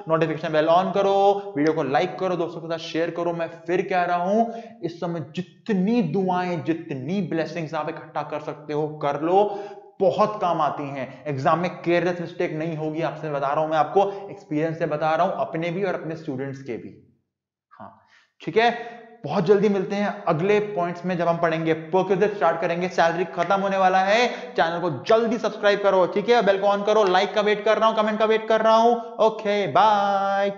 Speaker 1: नोटिफिकेशन बेल ऑन करो, वीडियो को लाइक करो, दोस्तों के साथ शेयर करो। मैं फिर कह रहा हूं, इस समय जितनी दुआएं, जितनी ब्लेसिंग्स आप इकट्ठा कर सकते हो कर लो, बहुत काम आती हैं। एग्जाम में केयरलेस मिस्टेक नहीं होगी, आपसे बता रहा हूं, मैं आपको एक्सपीरियंस से बता रहा हूं, अपने भी और अपने स्टूडेंट्स के भी। हाँ ठीक है, बहुत जल्दी मिलते हैं अगले पॉइंट्स में जब हम पढ़ेंगे, परक्विजिट स्टार्ट करेंगे, सैलरी खत्म होने वाला है। चैनल को जल्दी सब्सक्राइब करो, ठीक है, बेल को ऑन करो, लाइक का वेट कर रहा हूं, कमेंट का वेट कर रहा हूं। Okay bye.